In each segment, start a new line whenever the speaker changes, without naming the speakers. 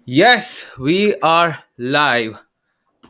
Yes, we are live.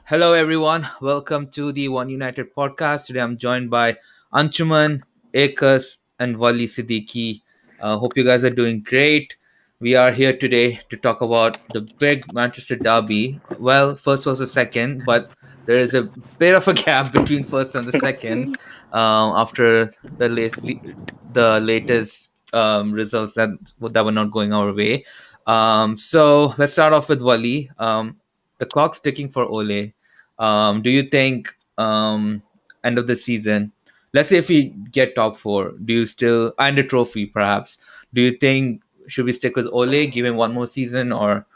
Hello, everyone. Welcome to the One United podcast. Today I'm joined by Anshuman, Ekas, and Wali Siddiqui. Hope you guys are doing great. We are here today to talk about the big Manchester derby. Well, first was the second, but there is a bit of a gap between first and the second after the latest results that were not going our way. So let's start off with Wali. The clock's ticking for Ole. Do you think end of the season, let's say if we get top four, do you still and a trophy perhaps? Do you think should we stick with Ole, give him one more season, or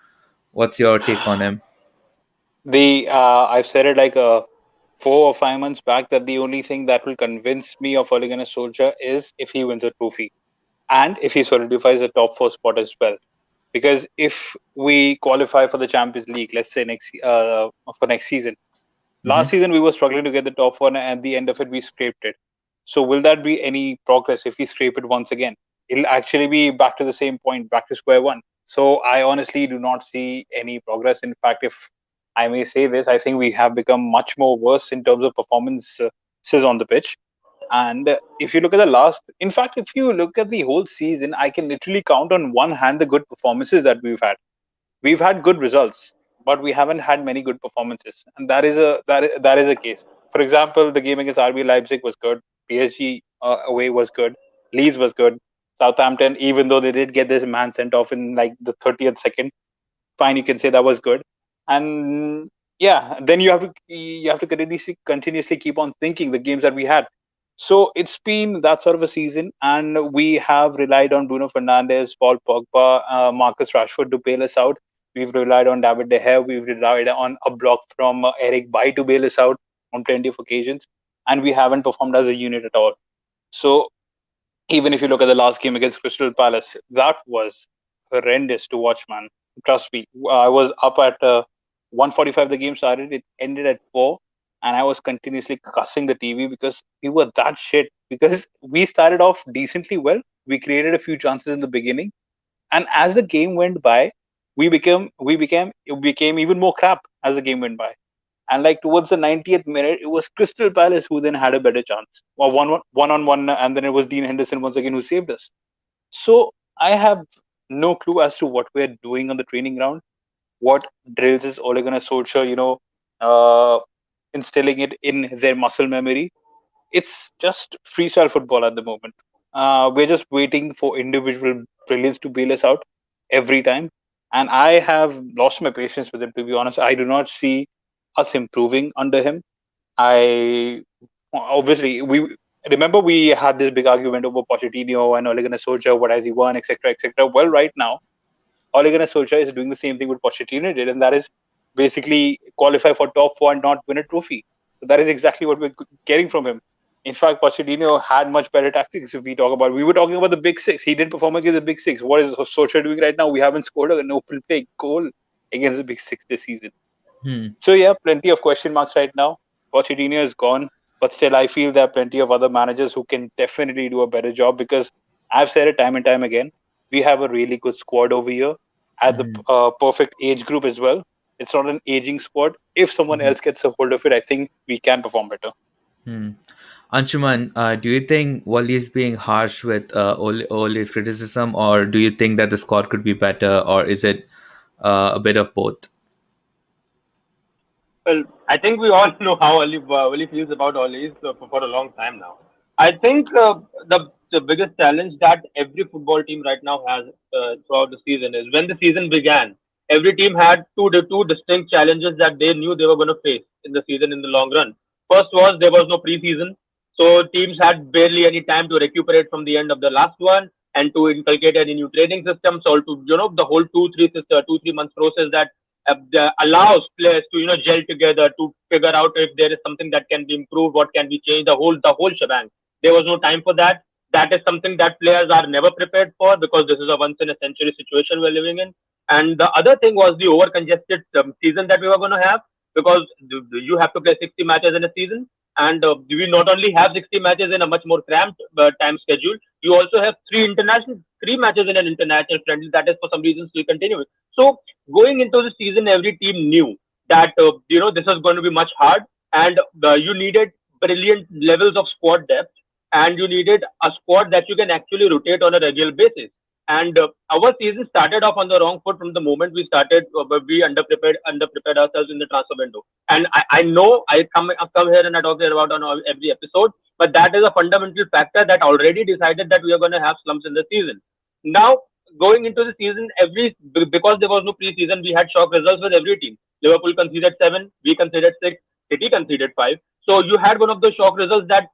what's your take on him?
The I've said it like 4 or 5 months back that the only thing that will convince me of Ole Gunnar Solskjaer is if he wins a trophy and if he solidifies a top four spot as well. Because if we qualify for the Champions League, let's say for next season,
Hmm.
last season we were struggling to get the top four, and at the end of it we scraped it. So will that be any progress if we scrape it once again? It'll actually be back to the same point, back to square one. So I honestly do not see any progress. In fact, if I may say this, I think we have become much more worse in terms of performances on the pitch. And if you look at the last, in fact, if you look at the whole season, I can literally count on one hand the good performances that we've had good results, but we haven't had many good performances, and that is a case. For example, the game against RB Leipzig was good. PSG away was good. Leeds was good. Southampton, even though they did get this man sent off in like the 30th second, fine, you can say that was good. And yeah, then you have to continuously keep on thinking the games that we had. So it's been that sort of a season, and we have relied on Bruno Fernandes, Paul Pogba, Marcus Rashford to bail us out. We've relied on David De Gea. We've relied on a block from Eric Bailly to bail us out on plenty of occasions, and we haven't performed as a unit at all. So even if you look at the last game against Crystal Palace, that was horrendous to watch, man. Trust me. I was up at 1:45. The game started. It ended at 4, and I was continuously cussing the TV because we were that shit. Because we started off decently well. We created a few chances in the beginning, and as the game went by, it became even more crap as the game went by. And like towards the 90th minute, it was Crystal Palace who then had a better chance. Or one on one, and then it was Dean Henderson once again who saved us. So I have no clue as to what we're doing on the training ground. What drills is Ole Gunnar Solskjaer, uh, instilling it in their muscle memory? It's just freestyle football at the moment. We're just waiting for individual brilliance to bail us out every time. And I have lost my patience with him, to be honest. I do not see us improving under him. I obviously we remember we had this big argument over Pochettino and Ole Gunnar Solskjaer, what has he won, etc., etc. Well, right now Ole Gunnar Solskjaer is doing the same thing what Pochettino did, and that is basically qualify for top four and not win a trophy. So that is exactly what we're getting from him. In fact, Pochettino had much better tactics. If we were talking about the big six. He didn't perform against the big six. What is Solskjaer doing right now? We haven't scored an open play goal against the big six this season.
Hmm.
So yeah, plenty of question marks right now. Pochettino is gone, but still, I feel there are plenty of other managers who can definitely do a better job because I've said it time and time again. We have a really good squad over here at the
Hmm.
perfect age group as well. It's not an aging squad. If someone
Hmm.
else gets a hold of it, I think we can perform better.
Hmm. Anshuman, do you think Wally is being harsh with Ole's criticism, or do you think that the squad could be better, or is it a bit of both?
Well, I think we all know how Ali feels about Oli for a long time now. I think the biggest challenge that every football team right now has throughout the season is when the season began, every team had two distinct challenges that they knew they were going to face in the season in the long run. First was there was no preseason, so teams had barely any time to recuperate from the end of the last one and to inculcate any new training systems or to the whole 2 3 months process that allows players to gel together to figure out if there is something that can be improved, what can be changed, the whole shebang. There was no time for that. That is something that players are never prepared for because this is a once in a century situation we're living in. And the other thing was the over congested season that we were going to have because you have to play 60 matches in a season. And we not only have 60 matches in a much more cramped time schedule, you also have three international three matches in an international friendly that is for some reason still continuing. So going into the season, every team knew that this was going to be much hard, and you needed brilliant levels of squad depth, and you needed a squad that you can actually rotate on a regular basis. And our season started off on the wrong foot from the moment we started. We underprepared ourselves in the transfer window. And I know I come here and I talk here about on every episode, but that is a fundamental factor that already decided that we are going to have slumps in the season. Now, going into the season, because there was no preseason, we had shock results with every team. Liverpool conceded 7, we conceded 6, City conceded 5. So you had one of those shock results that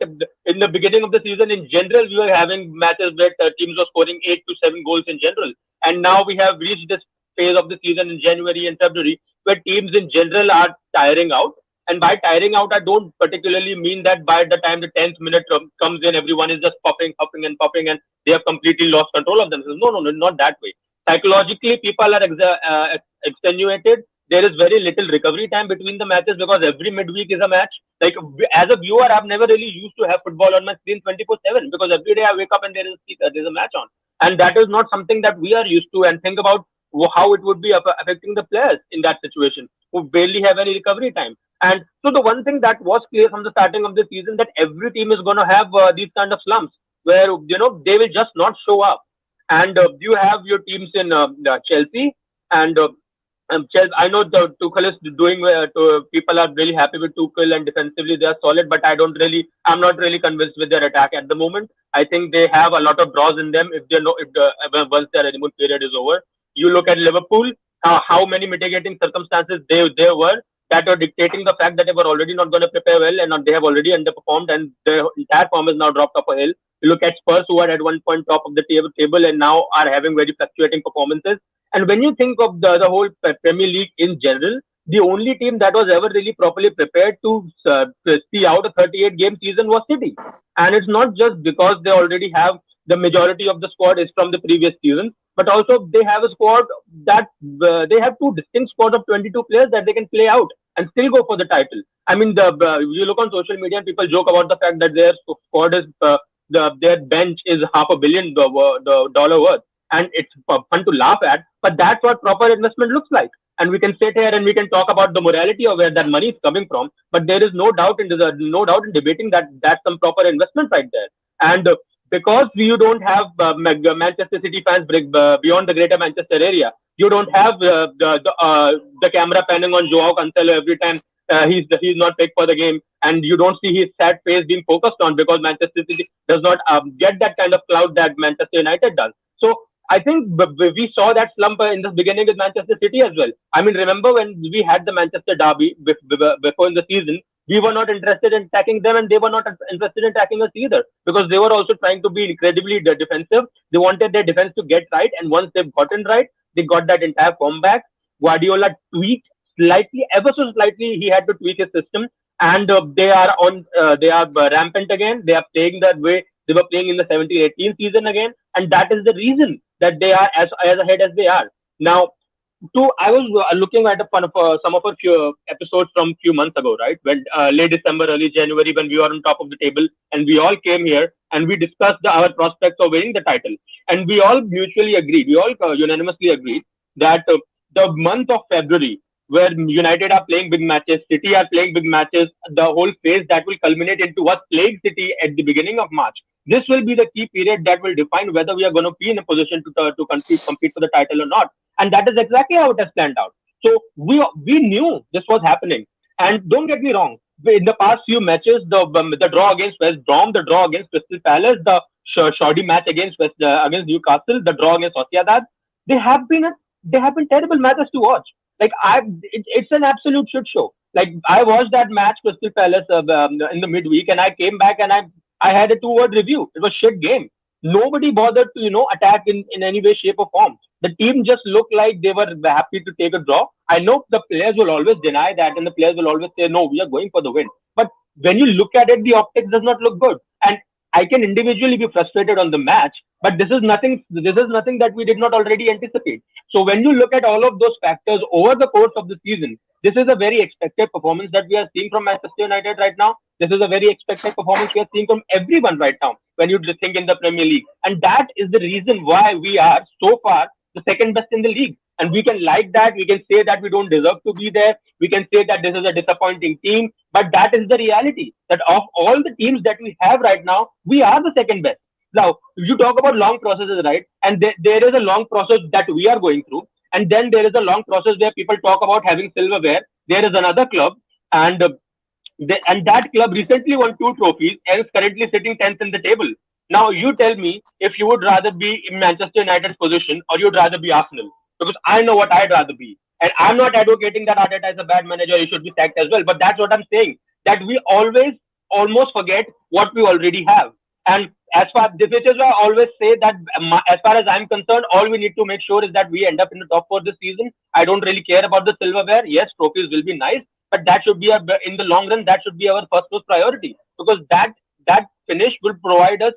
in the beginning of the season, in general, we were having matches where teams were scoring 8 to 7 goals in general. And now we have reached this phase of the season in January and February where teams in general are tiring out. And by tiring out, I don't particularly mean that by the time the 10th minute comes in, everyone is just puffing and puffing and they have completely lost control of themselves. No, no, no, not that way. Psychologically, people are extenuated. There is very little recovery time between the matches because every midweek is a match. Like as a viewer, I've never really used to have football on my screen 24/7 because every day I wake up and there's a match on, and that is not something that we are used to. And think about how it would be affecting the players in that situation who barely have any recovery time. And so the one thing that was clear from the starting of the season that every team is going to have these kind of slumps where they will just not show up. And you have your teams in Chelsea and Chelsea. I know the Tuchel is doing. People are really happy with Tuchel and defensively they are solid, but I'm not really convinced with their attack at the moment. I think they have a lot of draws in them. If once their honeymoon period is over, you look at Liverpool. How many mitigating circumstances there were that were dictating the fact that they were already not going to prepare well and they have already underperformed and their entire form is now dropped off a hill. You look at Spurs who are at one point top of the table and now are having very fluctuating performances. And when you think of the whole Premier League in general, the only team that was ever really properly prepared to see out a 38-game season was City. And it's not just because they already have the majority of the squad is from the previous season, but also they have a squad that they have two distinct squads of 22 players that they can play out and still go for the title. I mean, you look on social media and people joke about the fact that their squad is their bench is $500 million worth, and it's fun to laugh at. But that's what proper investment looks like. And we can sit here and we can talk about the morality of where that money is coming from, but there is no doubt in debating that that's some proper investment right there. And because you don't have Manchester City fans beyond the greater Manchester area, you don't have the camera panning on Joao Cancelo every time he's not picked for the game, and you don't see his sad face being focused on because Manchester City does not get that kind of clout that Manchester United does. So I think we saw that slump in the beginning with Manchester City as well. I mean, remember when we had the Manchester derby before in the season, we were not interested in attacking them and they were not interested in attacking us either because they were also trying to be incredibly defensive. They wanted their defense to get right, and once they've gotten right, they got that entire form back. Guardiola tweaked slightly, ever so slightly, he had to tweak his system, and they are rampant again. They are playing that way they were playing in the 17-18 season again, and that is the reason that they are as ahead as they are now. I was looking at some of our few episodes from few months ago, right? When late December, early January, when we were on top of the table, and we all came here and we discussed our prospects of winning the title, and we all mutually agreed, we all unanimously agreed that the month of February, where United are playing big matches, City are playing big matches, the whole phase that will culminate into us playing City at the beginning of March. This will be the key period that will define whether we are going to be in a position to compete for the title or not. And that is exactly how it has planned out. So we knew this was happening. And don't get me wrong, in the past few matches, the draw against West Brom, the draw against Crystal Palace, the shoddy match against against Newcastle, the draw against Sociedad, they have been terrible matches to watch. Like it's an absolute shit show. Like I watched that match Crystal Palace in the midweek, and I came back and I had a 2-word review. It was shit game. Nobody bothered to attack in any way, shape, or form. The team just looked like they were happy to take a draw. I know the players will always deny that, and the players will always say, "No, we are going for the win." But when you look at it, the optics does not look good. And I can individually be frustrated on the match, but this is nothing. This is nothing that we did not already anticipate. So when you look at all of those factors over the course of the season, this is a very expected performance that we are seeing from Manchester United right now. This is a very expected performance we are seeing from everyone right now when you think in the Premier League. And that is the reason why we are so far the second best in the league. And we can like that. We can say that we don't deserve to be there. We can say that this is a disappointing team. But that is the reality that of all the teams that we have right now, we are the second best. Now, you talk about long processes, right? And there is a long process that we are going through. And then there is a long process where people talk about having silverware. There is another club, and and that club recently won two trophies and is currently sitting 10th in the table. Now, you tell me if you would rather be in Manchester United's position or you'd rather be Arsenal. Because I know what I'd rather be. And I'm not advocating that Arteta is a bad manager, he should be sacked as well. But that's what I'm saying. That we always almost forget what we already have. And which is why I always say that as far as I'm concerned, all we need to make sure is that we end up in the top four this season. I don't really care about the silverware. Yes, trophies will be nice, but that should be in the long run, that should be our first priority, because that finish will provide us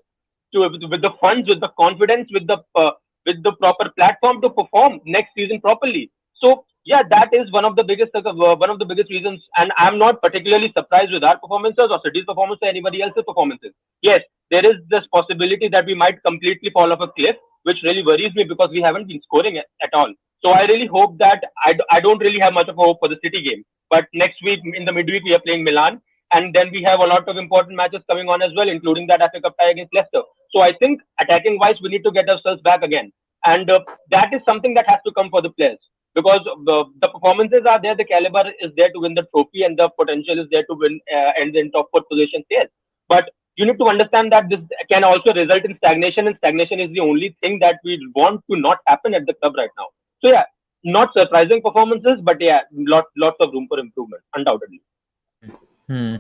with the funds, with the confidence, with the proper platform to perform next season properly. So yeah, that is one of the biggest reasons, and I'm not particularly surprised with our performances or City's performance or anybody else's performances. Yes, there is this possibility that we might completely fall off a cliff, which really worries me because we haven't been scoring at all. So I really hope that I don't really have much of a hope for the City game. But next week in the midweek we are playing Milan, and then we have a lot of important matches coming on as well, including that FA Cup tie against Leicester. So I think attacking wise we need to get ourselves back again, and that is something that has to come for the players, because the performances are there, the caliber is there to win the trophy, and the potential is there to win and in top four positions here. But you need to understand that this can also result in stagnation, and stagnation is the only thing that we want to not happen at the club right now. So yeah, not surprising performances, but yeah, lots of room for improvement, undoubtedly.
Hmm.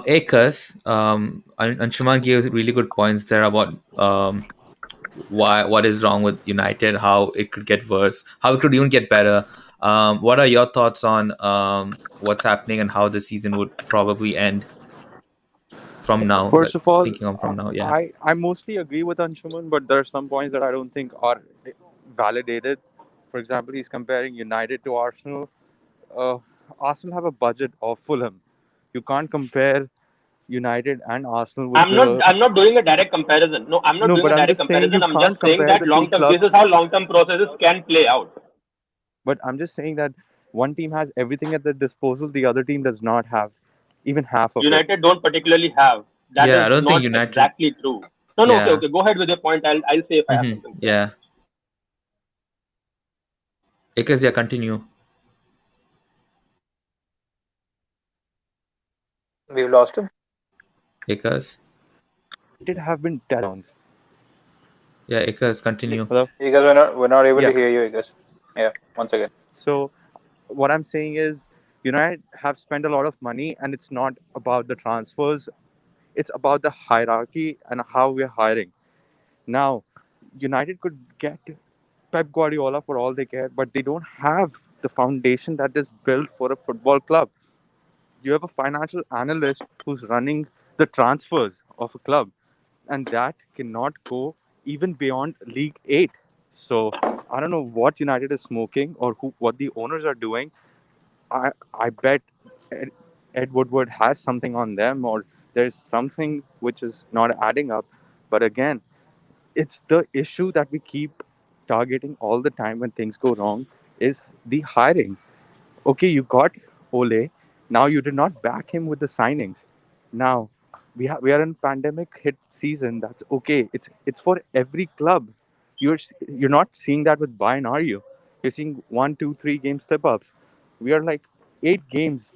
Akers, and Shuman gave really good points there about what is wrong with United, how it could get worse, how it could even get better. What are your thoughts on what's happening and how the season would probably end from now?
First of all,
Thinking on from now, yeah.
I mostly agree with Anshuman, but there are some points that I don't think are validated. For example, he's comparing United to Arsenal. Uh, Arsenal have a budget of Fulham. You can't compare United and Arsenal with the.
I'm not doing a direct comparison. No, I'm not
No,
doing
but
a
I'm
direct
just saying
comparison.
you
I'm just
can't
saying
compare
that
the two
long term. This
clubs.
is how long term processes can play out.
But I'm just saying that one team has everything at their disposal, the other team does not have even half of it.
United don't particularly have. That
Yeah,
is
I don't think
not
United.
exactly true. No, no, okay,
Yeah.
okay. Go ahead with your point. I'll say if I have something to add.
Yeah. Akers, yeah, continue.
We've lost him.
Akers.
United have been teardowns.
Yeah, Akers, continue.
Hello?
You guys, we're not able to
Yeah.
hear you. I guess. Yeah. Once again.
So what I'm saying is United have spent a lot of money and it's not about the transfers, it's about the hierarchy and how we're hiring. Now, United could get Pep Guardiola for all they care, but they don't have the foundation that is built for a football club. You have a financial analyst who's running the transfers of a club, and that cannot go even beyond League 8. So I don't know what United is smoking or what the owners are doing. I bet Ed, Ed Woodward has something on them, or there's something which is not adding up. But again, it's the issue that we keep targeting all the time when things go wrong is the hiring. Okay, you got Ole. Now you did not back him with the signings. Now we are in pandemic hit season. That's okay. It's for every club. You're not seeing that with Bayern, are you? You're seeing 1, 2, 3 game step ups. We are like 8 games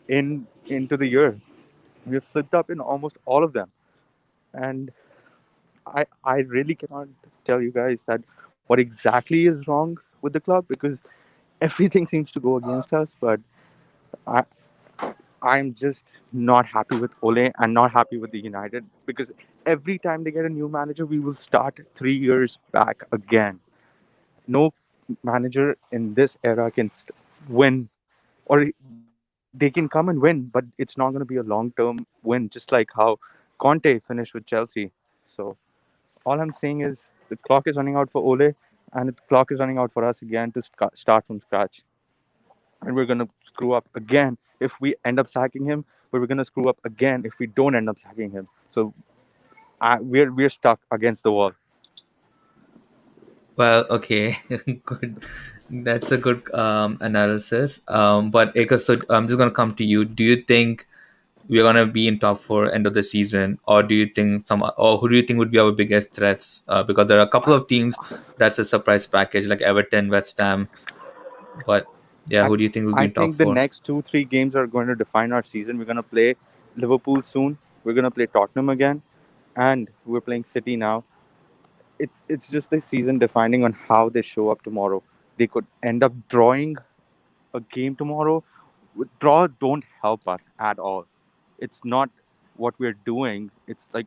into the year. We have slipped up in almost all of them, and I really cannot tell you guys that what exactly is wrong with the club because everything seems to go against us. But I I'm just not happy with Ole and not happy with the United because every time they get a new manager, we will start 3 years back again. No manager in this era can win, or they can come and win, but it's not going to be a long term win. Just like how Conte finished with Chelsea. So all I'm saying is the clock is running out for Ole, and the clock is running out for us again to start from scratch. And we're gonna screw up again if we end up sacking him, but we're gonna screw up again if we don't end up sacking him. So we're stuck against the wall.
Well, okay, good. That's a good analysis. But Eka, so I'm just gonna come to you. Do you think we're gonna be in top four end of the season, or do you think or who do you think would be our biggest threats? Because there are a couple of teams that's a surprise package, like Everton, West Ham. But yeah,
I,
who do you think will be
I
in top
think the
four?
next 2 3 games are going to define our season. We're gonna play Liverpool soon. We're gonna play Tottenham again, and we're playing City now. It's just the season defining on how they show up tomorrow. They could end up drawing a game tomorrow. Draw don't help us at all. It's not what we're doing. It's like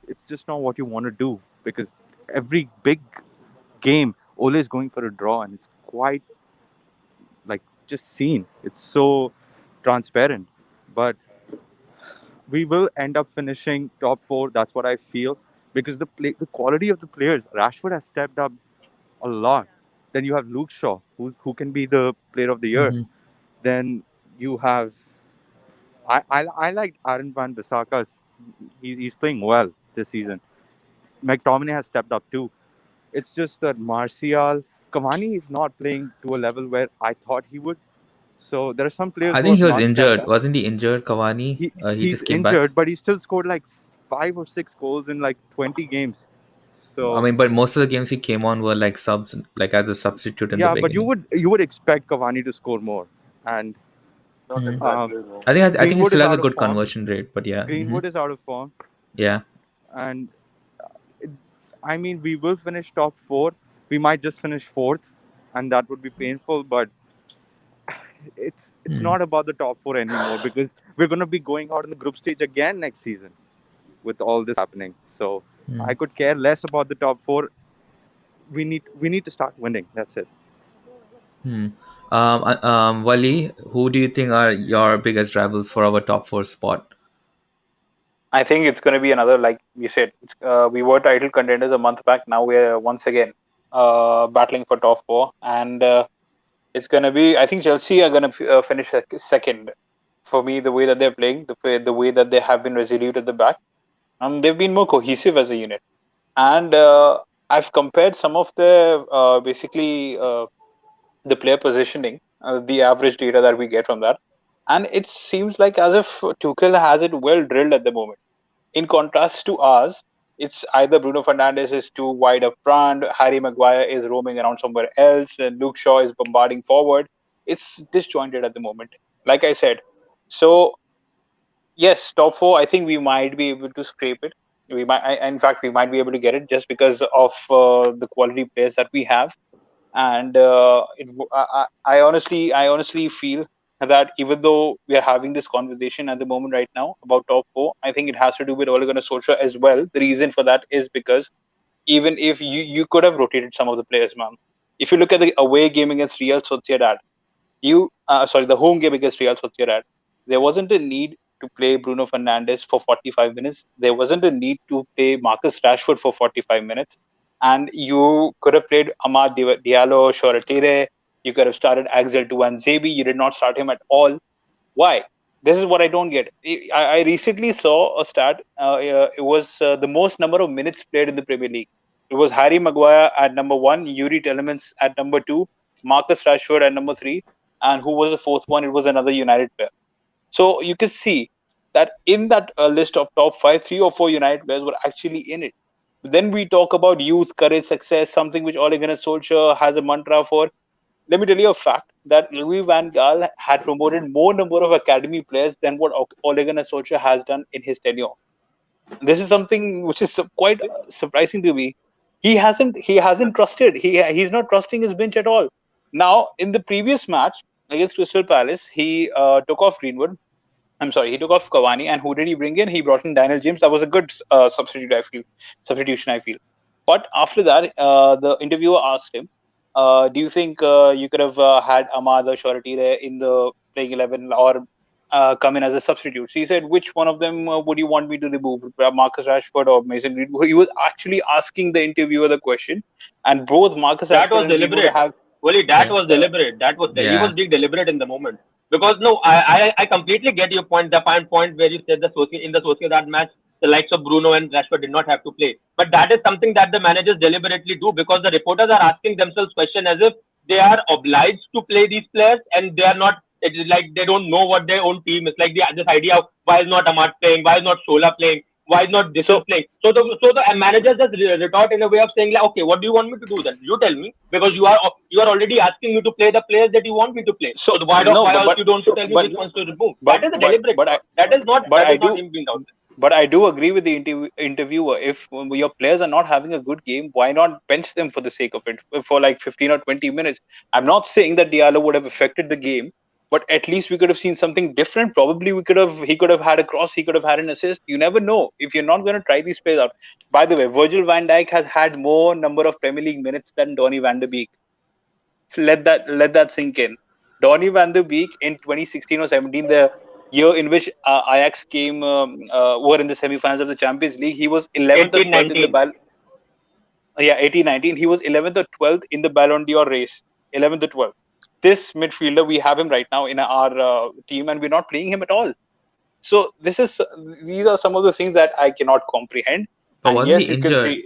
it's just not what you want to do because every big game, Ole is going for a draw, and it's quite like just seen. It's so transparent, but we will end up finishing top four. That's what I feel because the quality of the players. Rashford has stepped up a lot. Then you have Luke Shaw, who can be the player of the year.
Hmm.
Then you have I like Aaron Van Bissaka's. He's playing well this season. McTominay has stepped up too. It's just that Martial, Cavani is not playing to a level where I thought he would. So there are some players
I
who
think
have
he was
not stepped
injured.
up.
Wasn't he injured, Cavani? He
He's
just came back.
injured, but he still scored like 5 or 6 goals in like 20 games.
I
So
mean, but most of the games he came on were like subs, like as a substitute in the
yeah, but you
beginning.
would you would expect Cavani to score more. And
Not
Hmm.
exactly, no.
I think he
Greenwood
still
is
has a
out of
good
form.
conversion rate. But yeah,
Greenwood is out of form,
yeah.
and it, I mean we will finish top four. We might just finish fourth, and that would be painful. But it's
Hmm.
not about the top four anymore because we're gonna be going out in the group stage again next season with all this happening. So
Hmm.
I could care less about the top four. We need to start winning. That's it.
Hmm. Wali, who do you think are your biggest rivals for our top four spot?
I think it's going to be another, like you said, we were title contenders a month back. Now we're once again battling for top four, and it's going to be. I think Chelsea are going to finish second. For me, the way that they're playing, the way that they have been resolute at the back, they've been more cohesive as a unit. And I've compared some of the basically the player positioning, the average data that we get from that, and it seems like as if Tuchel has it well drilled at the moment. In contrast to ours, it's either Bruno Fernandes is too wide up front, Harry Maguire is roaming around somewhere else, and Luke Shaw is bombarding forward. It's disjointed at the moment, like I said. So yes, top four. I think we might be able to scrape it. In fact, we might be able to get it just because of the quality players that we have. And I honestly feel that even though we are having this conversation at the moment right now about top four, I think it has to do with Ole Gunnar Solskjaer as well. The reason for that is because even if you could have rotated some of the players, man. If you look at the away game against Real Sociedad, the home game against Real Sociedad, there wasn't a need to play Bruno Fernandes for 45 minutes. There wasn't a need to play Marcus Rashford for 45 minutes. And you could have played Amad Diallo, Shoretire. You could have started Axel Tuanzebe. You did not start him at all. Why? This is what I don't get. I recently saw a stat. It was the most number of minutes played in the Premier League. It was Harry Maguire at number one, Yuri Telemans at number two, Marcus Rashford at number three, and who was the fourth one? It was another United player. So you can see that in that list of top five, 3 or 4 United players were actually in it. Then we talk about youth, courage, success, something which Ole Gunnar Solskjaer has a mantra for. Let me tell you a fact that Louis Van Gaal had promoted more number of academy players than what Ole Gunnar Solskjaer has done in his tenure. This is something which is quite surprising to me. He hasn't trusted. He's not trusting his bench at all. Now, in the previous match against Crystal Palace, he took off Greenwood. I'm sorry, he took off Cavani, and who did he bring in? He brought in Daniel James. That was a good substitution. I feel. But after that, the interviewer asked him, "Do you think you could have had Amad or Shoretire in the playing 11, or come in as a substitute. So he said, which one of them would you want me to remove, Marcus Rashford or Mason Greenwood? He was actually asking the interviewer the question, and both Marcus
That
Rashford
was
and Greenwood
deliberate.
have.
Only that
Yeah.
was deliberate. That was he was
Yeah.
being deliberate in the moment. Because no, I completely get your point. The fine point where you said in the Sociedad match, the likes of Bruno and Rashford did not have to play. But that is something that the managers deliberately do because the reporters are asking themselves question as if they are obliged to play these players and they are not. It is like they don't know what their own team is like. This idea of why is not Ahmad playing, why is not Shola playing, why is not this is
So
playing? So the manager just retort in a way of saying like, okay, what do you want me to do then? You tell me because you are already asking me to play the players that you want me to play.
so
So why
no,
else you don't tell me
but
which ones to remove? That
but
is a
but
deliberate
but I
call.
but
That
I
is not
do
him being out there.
but I do agree with the interviewer. If your players are not having a good game, why not bench them for the sake of it for like 15 or 20 minutes? I'm not saying that Diallo would have affected the game, but at least we could have seen something different. Probably he could have had a cross, he could have had an assist. You never know if you're not going to try these players out. By the way, Virgil van Dijk has had more number of Premier League minutes than Donny van der Beek. So let that sink in. Donny van der Beek in 2016 or 17, the year in which Ajax were in the semi-finals of the Champions League, he was 11th or
18,
12th in the
19.
yeah, 18-19. He was 11th or 12th in the Ballon d'Or race, 11th or 12th. This midfielder, we have him right now in our team, and we're not playing him at all. So these are some of the things that I cannot comprehend.
But
And
wasn't
yes,
he
you can
injured?
say,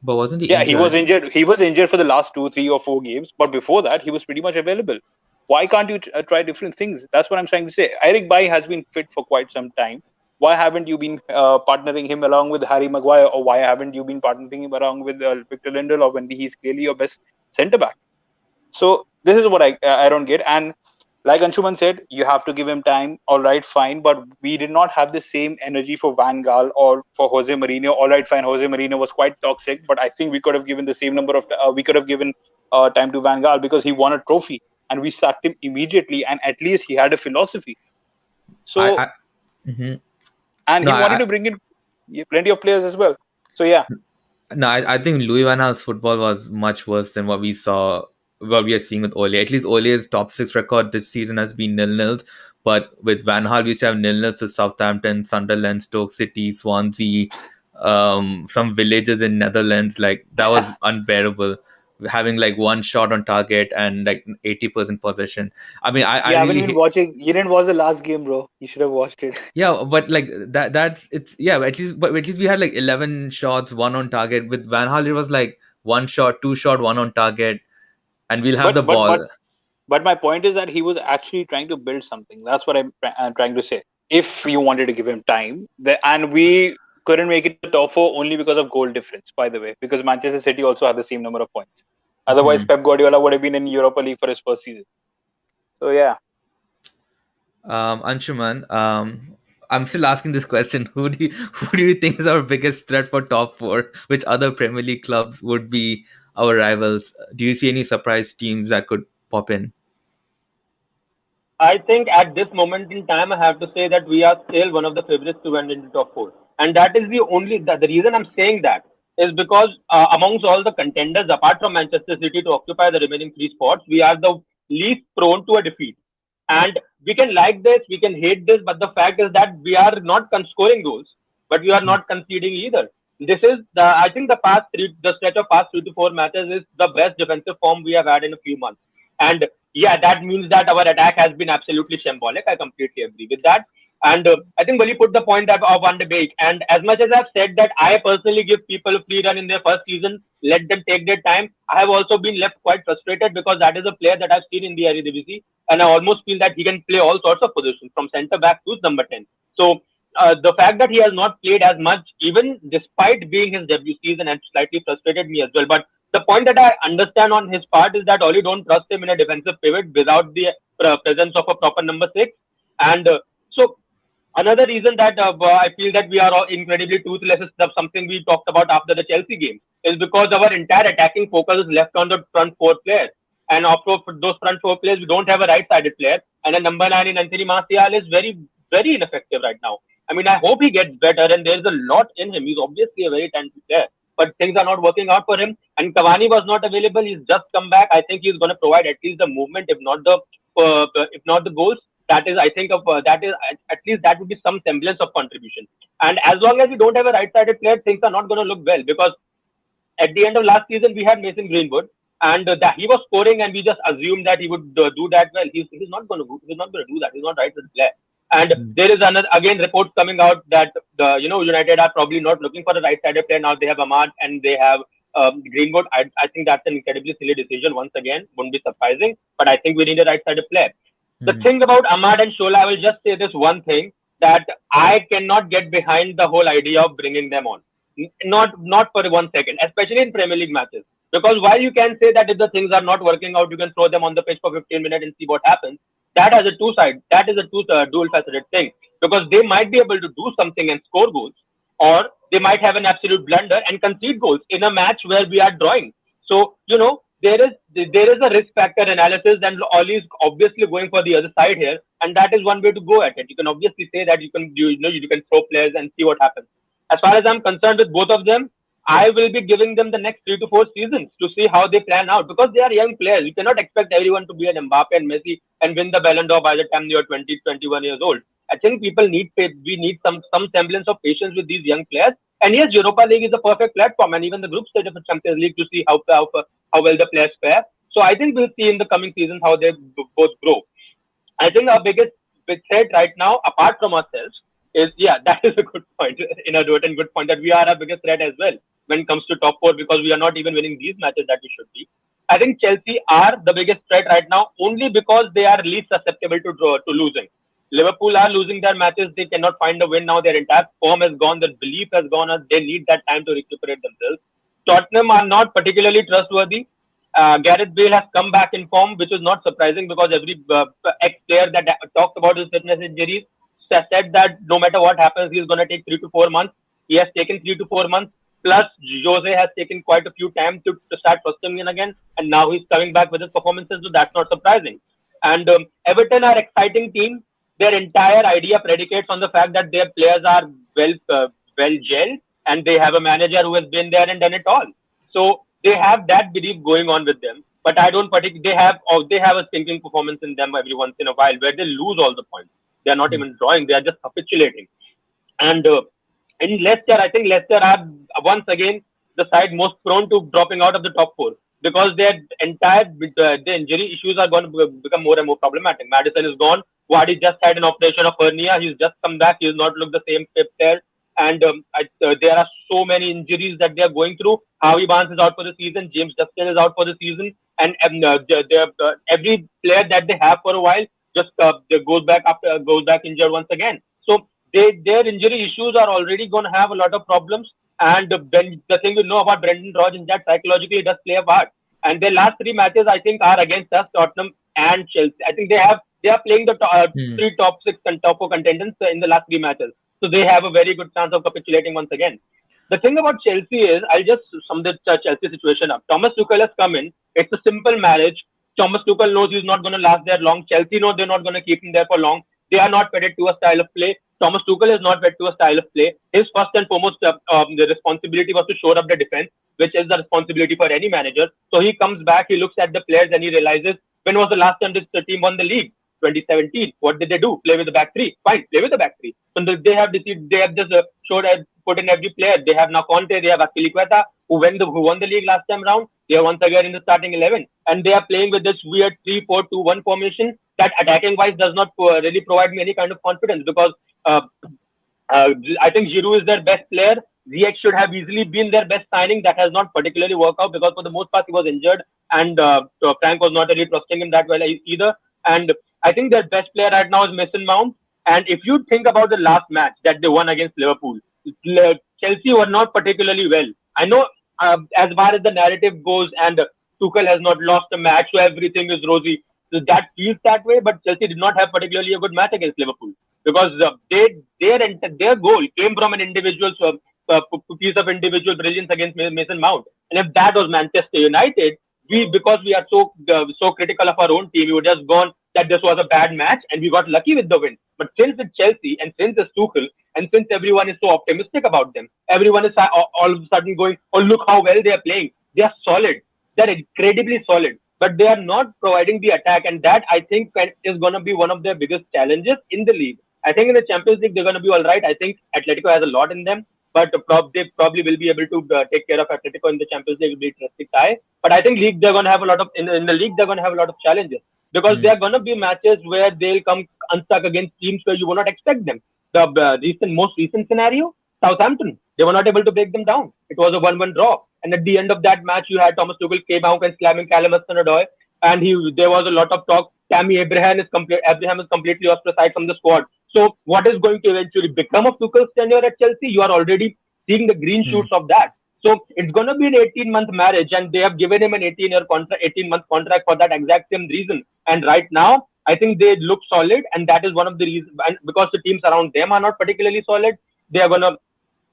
But wasn't he
yeah, he was
injured?
injured. He was injured for the last 2, 3, or 4 games, but before that, he was pretty much available. Why can't you try different things? That's what I'm trying to say. Eric Bailly has been fit for quite some time. Why haven't you been partnering him along with Harry Maguire, or why haven't you been partnering him along with Victor Lindelof when he's clearly your best centre back? So this is what I don't get. And like Anshuman said, you have to give him time. All right, fine. But we did not have the same energy for Van Gaal or for Jose Mourinho. All right, fine. Jose Mourinho was quite toxic, but I think we could have given the same number of we could have given time to Van Gaal because he won a trophy and we sacked him immediately. And at least he had a philosophy. So
I Mhm.
and
No,
he wanted to bring in plenty of players as well. So yeah,
no, I think Louis Van Gaal's football was much worse than what we are seeing with Ole. At least Ole's top six record this season has been nil-nil. But with Van Gaal, we used to have nil-nils with Southampton, Sunderland, Stoke City, Swansea, some villages in Netherlands. Like that was unbearable. Having like one shot on target and like 80% possession. I mean, I
you haven't
really
even watching. You didn't watch the last game, bro. You should have watched it.
yeah, but like that's it's yeah, at least we had like 11 shots, one on target. With Van Gaal, it was like one shot, two shot, one on target, and we'll have the
But but but
ball.
But my point is that he was actually trying to build something. That's what I'm trying to say. If you wanted to give him time, and we couldn't make it to the top four only because of goal difference, by the way, because Manchester City also had the same number of points. Otherwise,
Mhm.
Pep Guardiola would have been in Europa League for his first season. So yeah,
Anshuman, I'm still asking this question. Who do you think is our biggest threat for top four? Which other Premier League clubs would be our rivals? Do you see any surprise teams that could pop in?
I think at this moment in time, I have to say that we are still one of the favorites to win into top four, and that is the reason I'm saying that is because amongst all the contenders, apart from Manchester City to occupy the remaining three spots, we are the least prone to a defeat. And we can like this, we can hate this, but the fact is that we are not scoring goals, but we are not conceding either. This is I think the stretch of past 3 to 4 matches is the best defensive form we have had in a few months. And yeah, that means that our attack has been absolutely shambolic. I completely agree with that. And I think Wally put the point of Van de Beek. And as much as I've said that I personally give people a free run in their first season, let them take their time. I have also been left quite frustrated because that is a player that I've seen in the Eredivisie, and I almost feel that he can play all sorts of positions from centre back to number 10. So the fact that he has not played as much, even despite being his debut season, and slightly frustrated me as well. But the point that I understand on his part is that Oli don't trust him in a defensive pivot without the presence of a proper number six. And so another reason that I feel that we are all incredibly toothless is something we talked about after the Chelsea game is because our entire attacking focus is left on the front four players. And after those front four players, we don't have a right-sided player. And a number 9 in Anthony Martial is very, very ineffective right now. I mean, I hope he gets better, and there's a lot in him. He's obviously a very talented player, but things are not working out for him. And Cavani was not available. He's just come back. I think he's going to provide at least the movement, if not the goals That is, I think, that is at least that would be some semblance of contribution. And as long as we don't have a right-sided player, things are not going to look well, because at the end of last season, we had Mason Greenwood, and that he was scoring, and we just assumed that he would do that well. He's not going to do that. He's not right to play. And
Mm.
there is another again reports coming out that the United are probably not looking for a right-sided player now. They have Ahmad and they have Greenwood. I think that's an incredibly silly decision. Once again, wouldn't be surprising, but I think we need a right-sided player. The
Mhm.
thing about Ahmad and Shola, I will just say this one thing, that I cannot get behind the whole idea of bringing them on. Not for 1 second, especially in Premier League matches. Because while you can say that if the things are not working out, you can throw them on the pitch for 15 minutes and see what happens. That has a two side. That is a dual faceted thing. Because they might be able to do something and score goals, or they might have an absolute blunder and concede goals in a match where we are drawing. So there is a risk factor analysis, and Oli is obviously going for the other side here, and that is one way to go at it. You can obviously say that you can throw players and see what happens. As far as I'm concerned with both of them, I will be giving them the next 3 to 4 seasons to see how they plan out, because they are young players. You cannot expect everyone to be an Mbappe and Messi and win the Ballon d'Or by the time you're 20, 21 years old. I think we need some semblance of patience with these young players. And yes, Europa League is a perfect platform, and even the group stage of the Champions League, to see how well the players fare. So I think we'll see in the coming seasons how they both grow. I think our biggest big threat right now, apart from ourselves, is, yeah, that is a good point. In a and good point, that we are our biggest threat as well when it comes to top four, because we are not even winning these matches that we should be. I think Chelsea are the biggest threat right now only because they are least susceptible to losing. Liverpool are losing their matches. They cannot find a win now. Their entire form has gone. Their belief has gone. And they need that time to recuperate themselves. Tottenham are not particularly trustworthy. Gareth Bale has come back in form, which is not surprising, because every ex-player that talked about his fitness injuries said that no matter what happens, he's going to take 3 to 4 months. He has taken 3 to 4 months. Plus, Jose has taken quite a few time to start trusting in again, and now he's coming back with his performances, so that's not surprising. And Everton are exciting team. Their entire idea predicates on the fact that their players are well gelled, and they have a manager who has been there and done it all. So they have that belief going on with them. But I don't particularly they have a sinking performance in them every once in a while where they lose all the points. They are not
Mm.
even drawing; they are just capitulating. And in Leicester, I think Leicester are once again the side most prone to dropping out of the top four, because their entire the injury issues are going to become more and more problematic. Madison is gone. Wadi just had an operation of hernia. He's just come back. He's not looked the same fit there. And there are so many injuries that they are going through. Harvey Barnes is out for the season. James Justin is out for the season. And every player that they have for a while just goes back injured once again. So their injury issues are already going to have a lot of problems. And the thing we know about Brendan Rodgers is that psychologically it does play a part. And their last 3 matches, I think, are against us, Tottenham and Chelsea. I think they are playing the
Mm.
three top six and top four contenders in the last 3 matches. So they have a very good chance of capitulating once again. The thing about Chelsea is, I'll just sum the Chelsea situation up. Thomas Tuchel has come in. It's a simple marriage. Thomas Tuchel knows he's not going to last there long. Chelsea know they're not going to keep him there for long. They are not wedded to a style of play. Thomas Tuchel is not wedded to a style of play. His first and foremost the responsibility was to shore up the defense, which is the responsibility for any manager. So he comes back, he looks at the players, and he realizes, when was the last time this team won the league? 2017. What did they do? Play with the back three. Fine, play with the back three. So they have just put in every player. They have now Conte, they have Akiliqueta, who won the league last time round. They are once again in the starting 11, and they are playing with this weird 3-4-2-1 formation that, attacking wise, does not really provide me any kind of confidence, because uh, I think Giroud is their best player. Ziyech should have easily been their best signing. That has not particularly worked out, because for the most part he was injured, and Frank was not really trusting him that well either. And I think their best player right now is Mason Mount. And if you think about the last match that they won against Liverpool, Chelsea were not particularly well. I know, as far as the narrative goes, and Tuchel has not lost a match, so everything is rosy. So that feels that way, but Chelsea did not have particularly a good match against Liverpool, because their goal came from an individual piece of individual brilliance against Mason Mount. And if that was Manchester United, because we are so critical of our own team, we would just gone that this was a bad match and we got lucky with the win. But since it's Chelsea, and since it's Tuchel, and since everyone is so optimistic about them, everyone is all of a sudden going, "Oh, look how well they are playing. They are solid. They're incredibly solid." but they are not providing the attack, and that I think is going to be one of their biggest challenges in the league. I think in the Champions League they're going to be all right. I think Atletico has a lot in them, but they probably will be able to take care of Atletico in the Champions League. Will be interesting tie, but I think league they're going to have a lot of in the league they're going to have a lot of challenges because
Hmm.
there are going to be matches where they'll come unstuck against teams where you will not expect them. The most recent scenario, Southampton, they were not able to break them down. It was a 1-1 draw, and at the end of that match, you had Thomas Tuchel came out and slamming Callum Hudson-Odoi, and there was a lot of talk. Tammy Abraham is completely ostracized from the squad. So what is going to eventually become of Tuchel's tenure at Chelsea? You are already seeing the green
Hmm.
shoots of that. So it's going to be an 18-month marriage, and they have given him an 18-month contract for that exact same reason. And right now, I think they look solid, and that is one of the reasons. And because the teams around them are not particularly solid, they are going to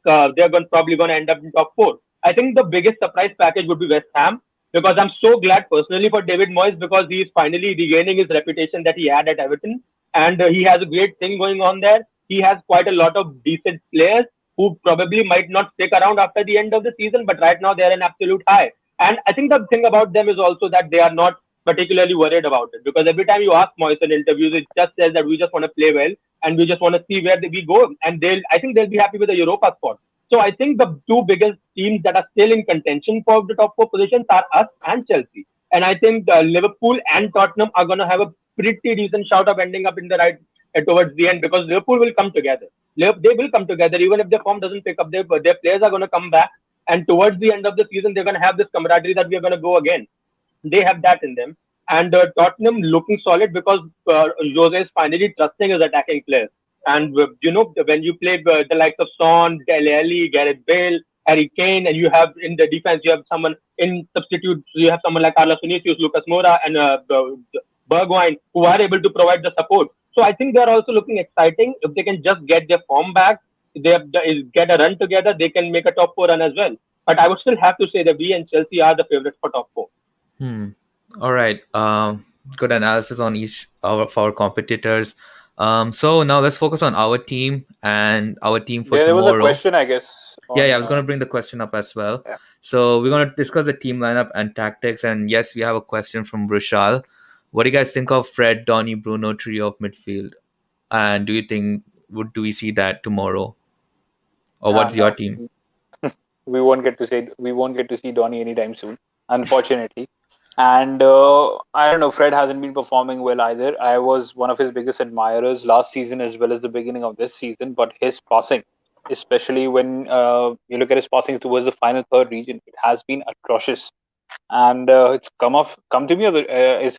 probably going to end up in top four. I think the biggest surprise package would be West Ham because I'm so glad personally for David Moyes because he is finally regaining his reputation that he had at Everton, and he has a great thing going on there. He has quite a lot of decent players who probably might not stick around after the end of the season, but right now they're an absolute high. And I think the thing about them is also that they are not particularly worried about it because every time you ask Moyes in interviews, it just says that we just want to play well and we just want to see where we go. And I think they'll be happy with the Europa spot. So I think the two biggest teams that are still in contention for the top four positions are us and Chelsea. And I think Liverpool and Tottenham are going to have a pretty decent shout of ending up in the right towards the end because Liverpool will come together. They will come together even if their form doesn't pick up. Their players are going to come back, and towards the end of the season, they're going to have this camaraderie that we are going to go again. They have that in them. And Tottenham looking solid because Jose is finally trusting his attacking players. And when you play the likes of Son, Dele Alli, Gareth Bale, Harry Kane, and you have in the defense you have someone in substitute. You have someone like Carlos Vinicius, Lucas Moura, and Bergwijn who are able to provide the support. So I think they are also looking exciting. If they can just get their form back, get a run together, they can make a top four run as well. But I would still have to say that we and Chelsea are the favorites for top four.
Hmm. All right. Good analysis on each of our competitors. So now let's focus on our team and our team for
There was a
tomorrow.
question, I guess,
Yeah,
on
I was going to bring the question up as well.
yeah.
So we're going to discuss the team lineup and tactics. And yes, we have a question from Rushal. What do you guys think of Fred, Donny, Bruno trio of midfield? And do you think do we see that tomorrow, or what's your
No,
team?
we won't get to see Donny anytime soon, unfortunately. And I don't know, Fred hasn't been performing well either. I was one of his biggest admirers last season as well as the beginning of this season, but his passing, especially when you look at his passing towards the final third region, it has been atrocious. And it's come to me as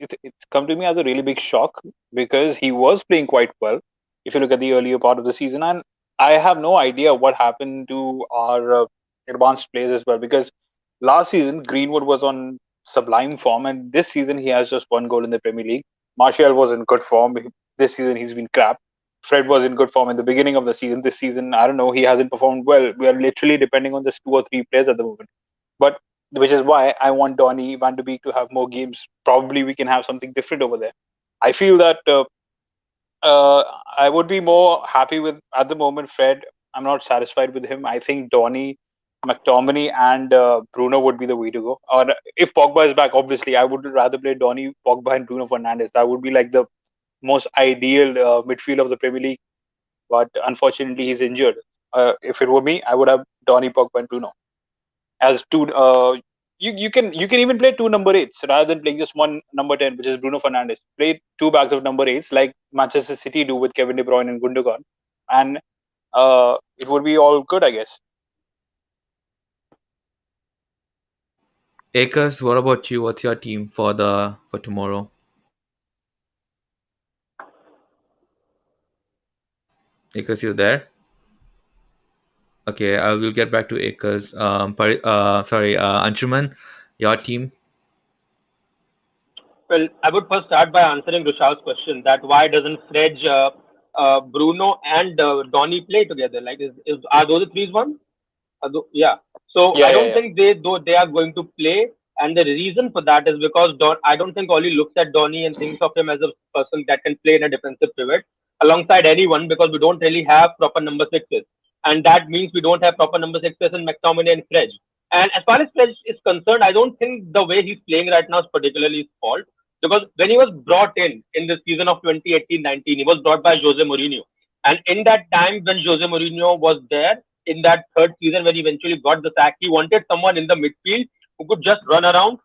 it's come to me as a really big shock because he was playing quite well. If you look at the earlier part of the season, and I have no idea what happened to our advanced players as well because last season Greenwood was on sublime form, and this season he has just one goal in the Premier League. Martial was in good form. This season he's been crap. Fred was in good form in the beginning of the season. This season, I don't know, he hasn't performed well. We are literally depending on just two or three players at the moment. But which is why I want Donny Van de Beek to have more games. Probably we can have something different over there. I feel that I would be more happy with at the moment Fred. I'm not satisfied with him. I think Donny, McTominay, and Bruno would be the way to go. Or if Pogba is back, obviously I would rather play Donny, Pogba, and Bruno Fernandes. That would be like the most ideal midfield of the Premier League. But unfortunately, he's injured. If it were me, I would have Donny, Pogba, and Bruno as two. You can even play two number eights rather than playing just one number 10, which is Bruno Fernandes. Play two backs of number eights like Manchester City do with Kevin De Bruyne and Gundogan, and it would be all good, I guess.
Akers, what about you? What's your team for tomorrow? Akers, you there? Okay, I will get back to Akers. Sorry, Anshuman, your team.
Well, I would first start by answering Rushal's question that why doesn't Fred, Bruno, and Donny play together? Like, are those the three one? Yeah. So
Yeah,
I
yeah,
don't
yeah.
think they are going to play, and the reason for that is because I don't think Oli looks at Donny and thinks of him as a person that can play in a defensive pivot alongside anyone because we don't really have proper number sixes, and that means we don't have proper number sixes in McTominay and Fred. And as far as Pledge is concerned, I don't think the way he's playing right now is particularly his fault. Because when he was brought in the season of 2018-19, he was brought by Jose Mourinho. And in that time, when Jose Mourinho was there, in that third season, when he eventually got the sack, he wanted someone in the midfield who could just run around,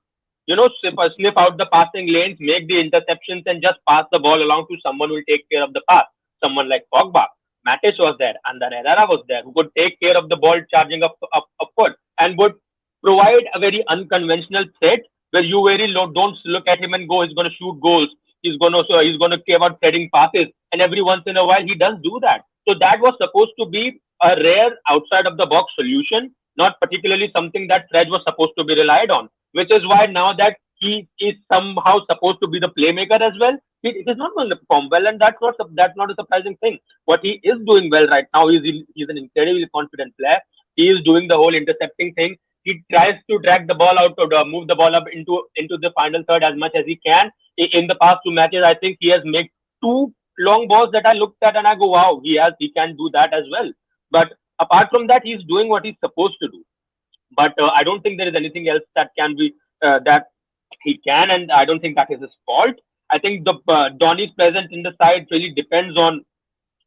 sniff out the passing lanes, make the interceptions, and just pass the ball along to someone who will take care of the pass. Someone like Pogba. Matic was there, and then Herrera was there, who could take care of the ball charging upward and would provide a very unconventional threat where you very low, don't look at him and go, he's going to shoot goals. He's going to care about threading passes, and every once in a while he does do that. So that was supposed to be a rare outside of the box solution, not particularly something that Fred was supposed to be relied on. Which is why now that he is somehow supposed to be the playmaker as well, he is not going to perform well, and that's not a surprising thing. What he is doing well right now is he's an incredibly confident player. He is doing the whole intercepting thing. He tries to drag the ball out or move the ball up into the final third as much as he can. In the past two matches, I think he has made two long balls that I looked at and I go, wow, he can do that as well. But apart from that, he's doing what he's supposed to do. But I don't think there is anything else that can be that he can, and I don't think that is his fault. I think the Donny's presence in the side really depends on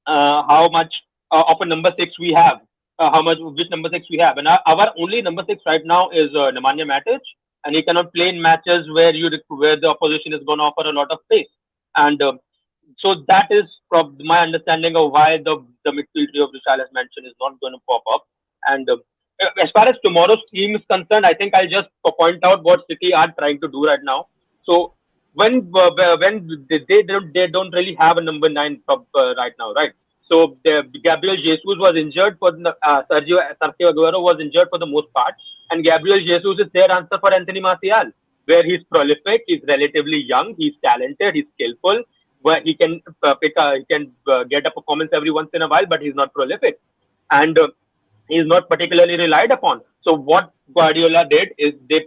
how much of a number six we have, how much which number six we have, and our only number six right now is Nemanja Matic, and he cannot play in matches where the opposition is going to offer a lot of pace, and so that is my understanding of why the midfield trio which I has mentioned is not going to pop up, and. As far as tomorrow's team is concerned, I think I'll just point out what City are trying to do right now. So when they don't really have a number nine right now, right? So Gabriel Jesus was injured for Sergio Aguero was injured for the most part, and Gabriel Jesus is their answer for Anthony Martial, where he's prolific, he's relatively young, he's talented, he's skillful, where he can get a performance every once in a while, but he's not prolific. And is not particularly relied upon. So what Guardiola did is they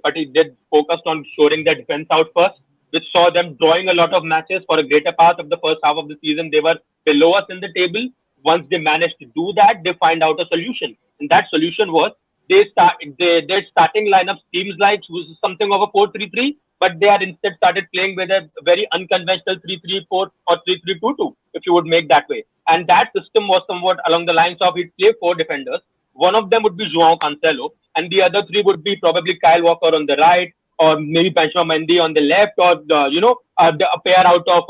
focused on shoring their defense out first, which saw them drawing a lot of matches for a greater part of the first half of the season. They were below us in the table. Once they managed to do that, they find out a solution, and that solution was their starting lineup seems like was something of a 4-3-3, but they are instead started playing with a very unconventional 3-3-4 or 3-3-2-2, if you would make that way. And that system was somewhat along the lines of he'd play four defenders. One of them would be João Cancelo, and the other three would be probably Kyle Walker on the right, or maybe Benjamin Mendy on the left, or a pair out of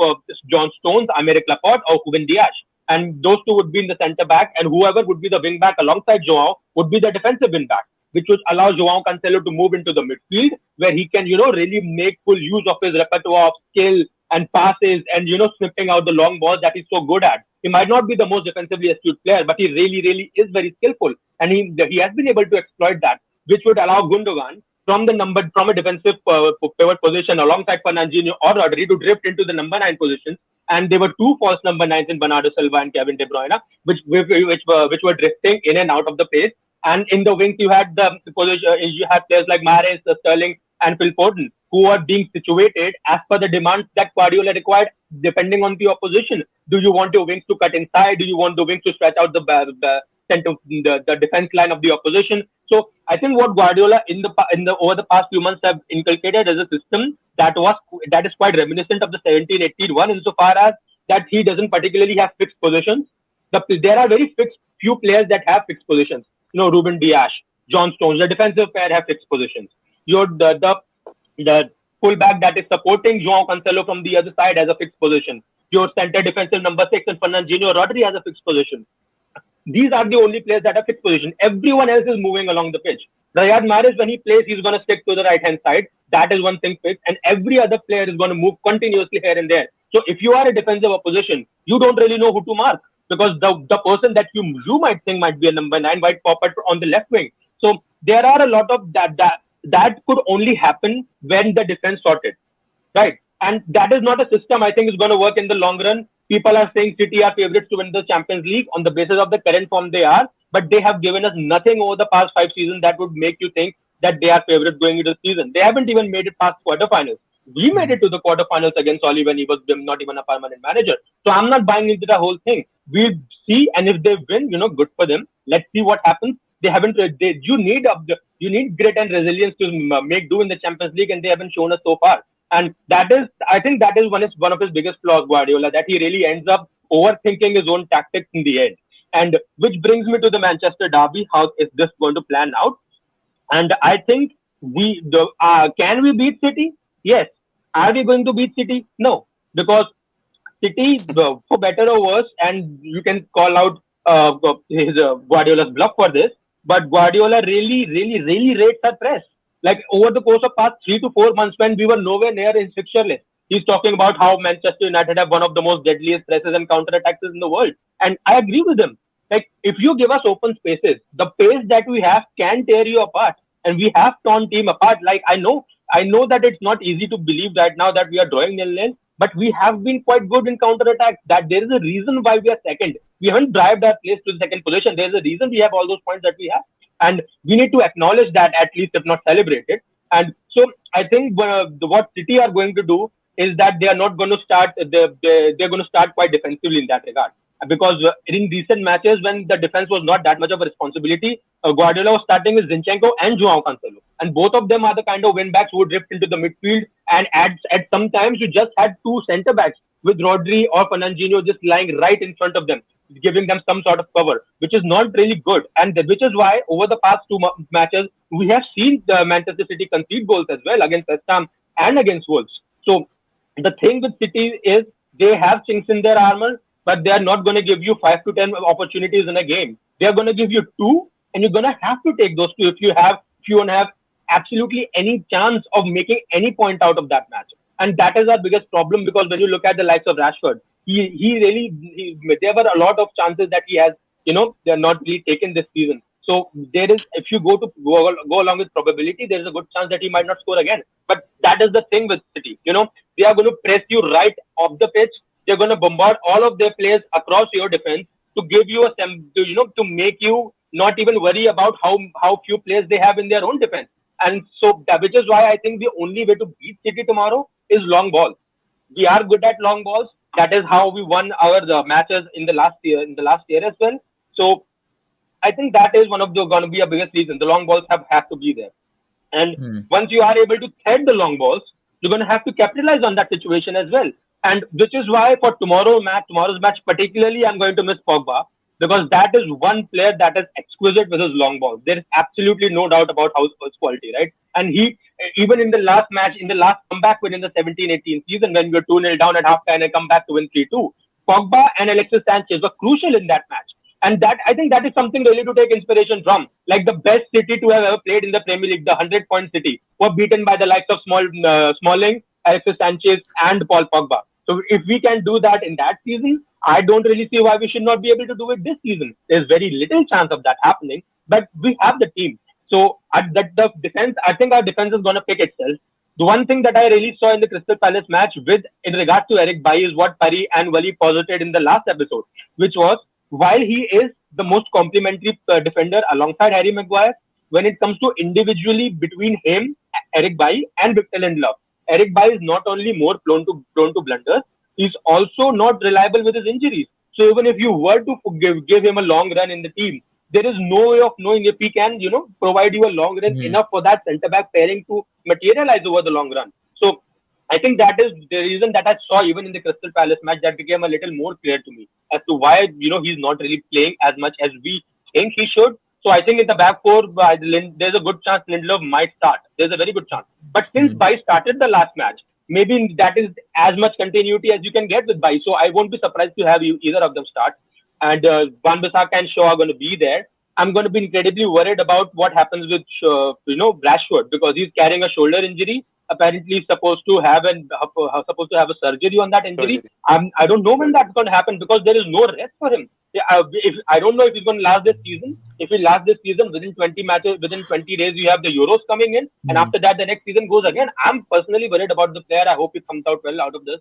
John Stones, Aymeric Laporte, or Ruben Dias. And those two would be in the centre back, and whoever would be the wing back alongside João would be the defensive wing back, which would allow João Cancelo to move into the midfield, where he can, really make full use of his repertoire of skill and passes and, snipping out the long balls that he's so good at. He might not be the most defensively astute player, but he really, really is very skillful. And he has been able to exploit that, which would allow Gundogan from a defensive pivot position alongside Fernandinho or Rodri to drift into the number 9 position. And there were two false number 9s in Bernardo Silva and Kevin De Bruyne, which were drifting in and out of the pace. And in the wings, you had players like Mahrez, Sterling, and Phil Foden, who are being situated as per the demands that Guardiola required, depending on the opposition. Do you want your wings to cut inside? Do you want the wings to stretch out the defense line of the opposition? So I think what Guardiola over the past few months have inculcated as a system that is quite reminiscent of the 17-18 insofar as that he doesn't particularly have fixed positions. There are very fixed few players that have fixed positions. Ruben Dias, John Stones, the defensive pair have fixed positions. The fullback that is supporting João Cancelo from the other side has a fixed position. Your center defensive number 6 and Fernandinho Rodri has a fixed position. These are the only players that are fixed position. Everyone else is moving along the pitch. Riyad Mahrez, when he plays, he's going to stick to the right-hand side. That is one thing fixed. And every other player is going to move continuously here and there. So if you are a defensive opposition, you don't really know who to mark, because the person that you might think might be a number 9 might pop up on the left wing. So there are a lot of that could only happen when the defense sorted, right? And that is not a system I think is going to work in the long run. People are saying City are favorites to win the Champions League on the basis of the current form they are, but they have given us nothing over the past 5 seasons that would make you think that they are favorites going into the season. They haven't even made it past quarterfinals. We made it to the quarterfinals against Oli when he was not even a permanent manager. So I'm not buying into the whole thing. We'll see, and if they win, good for them. Let's see what happens. They haven't. You need grit and resilience to make do in the Champions League, and they haven't shown us so far. And that is, I think, that is one of his biggest flaws, Guardiola, that he really ends up overthinking his own tactics in the end. And which brings me to the Manchester derby. How is this going to plan out? And I think can we beat City? Yes. Are we going to beat City? No, because City, for better or worse, and you can call out his Guardiola's bluff for this, but Guardiola really, really, really rates our press. Like over the course of past 3 to 4 months, when we were nowhere near his fixture list, he's talking about how Manchester United have one of the most deadliest presses and counter attacks in the world, and I agree with him. Like if you give us open spaces, the pace that we have can tear you apart, and we have torn team apart. Like I know that it's not easy to believe right now that we are drawing nil-nil, but we have been quite good in counter attacks. That there is a reason why we are second. We haven't drived our place to the second position. There's a reason we have all those points that we have, and we need to acknowledge that, at least, if not celebrate it. And so I think what City are going to do is that they are not going to start. They're going to start quite defensively in that regard, because in recent matches when the defense was not that much of a responsibility, Guardiola was starting with Zinchenko and Joao Cancelo, and both of them are the kind of wing backs who would drift into the midfield, and at some times you just had two centre backs with Rodri or Fernandinho just lying right in front of them, giving them some sort of cover, which is not really good, and which is why over the past two matches we have seen the Manchester City concede goals as well against West Ham and against Wolves. So the thing with City is they have chinks in their armor, but they are not going to give you 5 to 10 opportunities in a game. They are going to give you two, and you're going to have to take those two if you don't have absolutely any chance of making any point out of that match. And that is our biggest problem, because when you look at the likes of Rashford, there were a lot of chances that he has, they're not really taken this season. So there is, if you go along with probability, there is a good chance that he might not score again. But that is the thing with City. They are going to press you right off the pitch. They're going to bombard all of their players across your defense to give you to make you not even worry about how few players they have in their own defense. And so which is why I think the only way to beat City tomorrow is long ball. We are good at long balls. That is how we won our matches in the last year as well. So I think that is going to be a biggest reason. The long balls have to be there. And once you are able to thread the long balls, you're going to have to capitalize on that situation as well. And which is why for tomorrow's match particularly, I'm going to miss Pogba, because that is one player that is exquisite with his long ball. There is absolutely no doubt about his quality, right? And he, even in the last match, in the llast comeback win in the 17-18 season, when we were 2-0 down at halftime and come back to win 3-2, Pogba and Alexis Sanchez were crucial in that match. And that, I think that is something really to take inspiration from. Like the best City to have ever played in the Premier League, the 100-point City, were beaten by the likes of Smalling, Alexis Sanchez, and Paul Pogba. So if we can do that in that season, I don't really see why we should not be able to do it this season. There's very little chance of that happening, but we have the team. So the defense, I think our defense is going to pick itself. The one thing that I really saw in the Crystal Palace match in regards to Eric Bailly is what Pari and Wally posited in the last episode, which was, while he is the most complimentary defender alongside Harry Maguire, when it comes to individually between him, Eric Bailly, and Victor Lindelof, Eric Bailly is not only more prone to blunders, he's also not reliable with his injuries. So even if you were to give him a long run in the team, there is no way of knowing if he can, provide you a long run enough for that centre-back pairing to materialize over the long run. So I think that is the reason that I saw even in the Crystal Palace match that became a little more clear to me as to why, he's not really playing as much as we think he should. So I think in the back four, there's a good chance Lindelof might start. There's a very good chance. But since Bailly started the last match, maybe that is as much continuity as you can get with Bailly. So I won't be surprised to have either of them start. And Wan-Bissaka and Shaw are going to be there. I'm going to be incredibly worried about what happens with Rashford, because he's carrying a shoulder injury. Apparently, he's supposed to have a surgery on that injury. I don't know when that's going to happen, because there is no rest for him. I don't know if he's going to last this season. If he lasts this season, within 20 matches, within 20 days, you have the Euros coming in, and after that, the next season goes again. I'm personally worried about the player. I hope he comes out well out of this.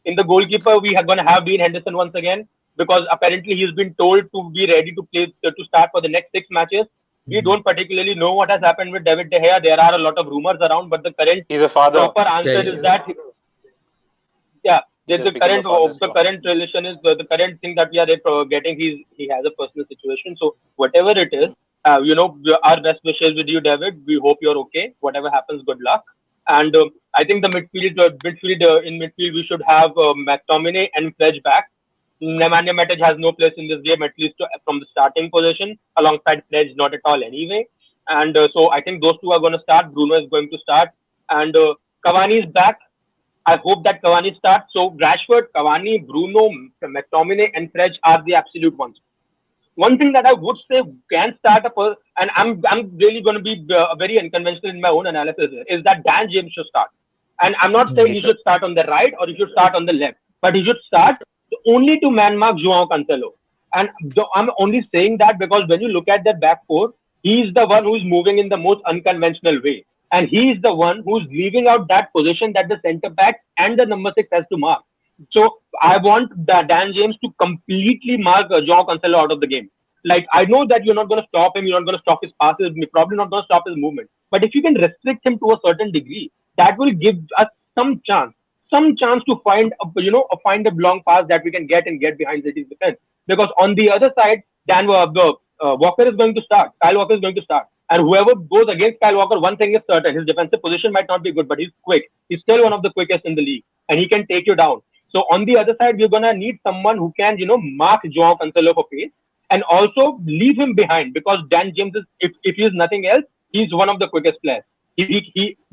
In the goalkeeper, we are going to have Dean Henderson once again, because apparently he's been told to be ready to play to start for the next 6 matches. We don't particularly know what has happened with David De Gea. There are a lot of rumors around, but the current
He's a father.
proper answer is that the current relation is the current thing that we are getting. He has a personal situation. So whatever it is, Our best wishes with you, David. We hope you're okay. Whatever happens, good luck. And I think the in midfield, we should have McTominay and Fledge back. Nemanja Matic has no place in this game, at least from the starting position, alongside Fledge, not at all anyway. And so I think those two are going to start. Bruno is going to start. And Cavani is back. I hope that Cavani starts. So Rashford, Cavani, Bruno, McTominay, and Fledge are the absolute ones. One thing that I would say can start and I'm really going to be very unconventional in my own analysis here, is that Dan James should start. And I'm not saying
He
he
should.
should start on the right or he should start on the left, but he should start only to man mark Joao Cancelo. And I'm only saying that because when you look at that back four, he's the one who's moving in the most unconventional way. And he's the one who's leaving out that position that the centre back and the number six has to mark. So I want Dan James to completely mark Joao Cancelo out of the game. Like, I know that you're not going to stop him, you're not going to stop his passes, you're probably not going to stop his movement. But if you can restrict him to a certain degree, that will give us some chance to find a long pass that we can get and get behind City's defense. Because on the other side, Walker is going to start. Kyle Walker is going to start. And whoever goes against Kyle Walker, one thing is certain: his defensive position might not be good, but he's quick. He's still one of the quickest in the league, and he can take you down. So on the other side, we're gonna need someone who can, mark Joao Cancelo for pace and also leave him behind, because Dan James is, if he is nothing else, he's one of the quickest players.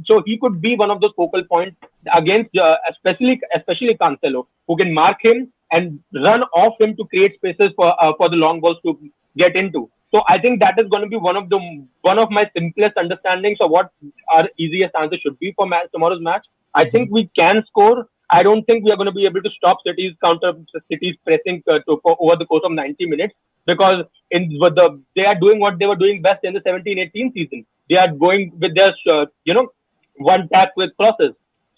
So he could be one of those focal points against, especially Cancelo, who can mark him and run off him to create spaces for the long balls to get into. So I think that is going to be one of my simplest understandings of what our easiest answer should be for tomorrow's match. I think we can score. I don't think we are going to be able to stop City's pressing over the course of 90 minutes, because they are doing what they were doing best in the 17-18 season. They are going with their one tap quick crosses,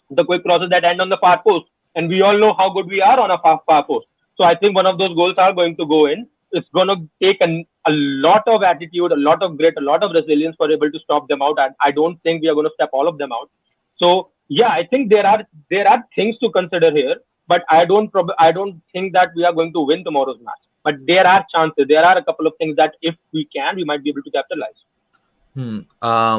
the quick crosses that end on the far post, and we all know how good we are on a far post. So I think one of those goals are going to go in. It's going to take a lot of attitude, a lot of grit, a lot of resilience for able to stop them out. And I don't think we are going to step all of them out. So yeah, I think there are things to consider here, but I don't think that we are going to win tomorrow's match. But there are chances. There are a couple of things that if we can, we might be able to capitalize.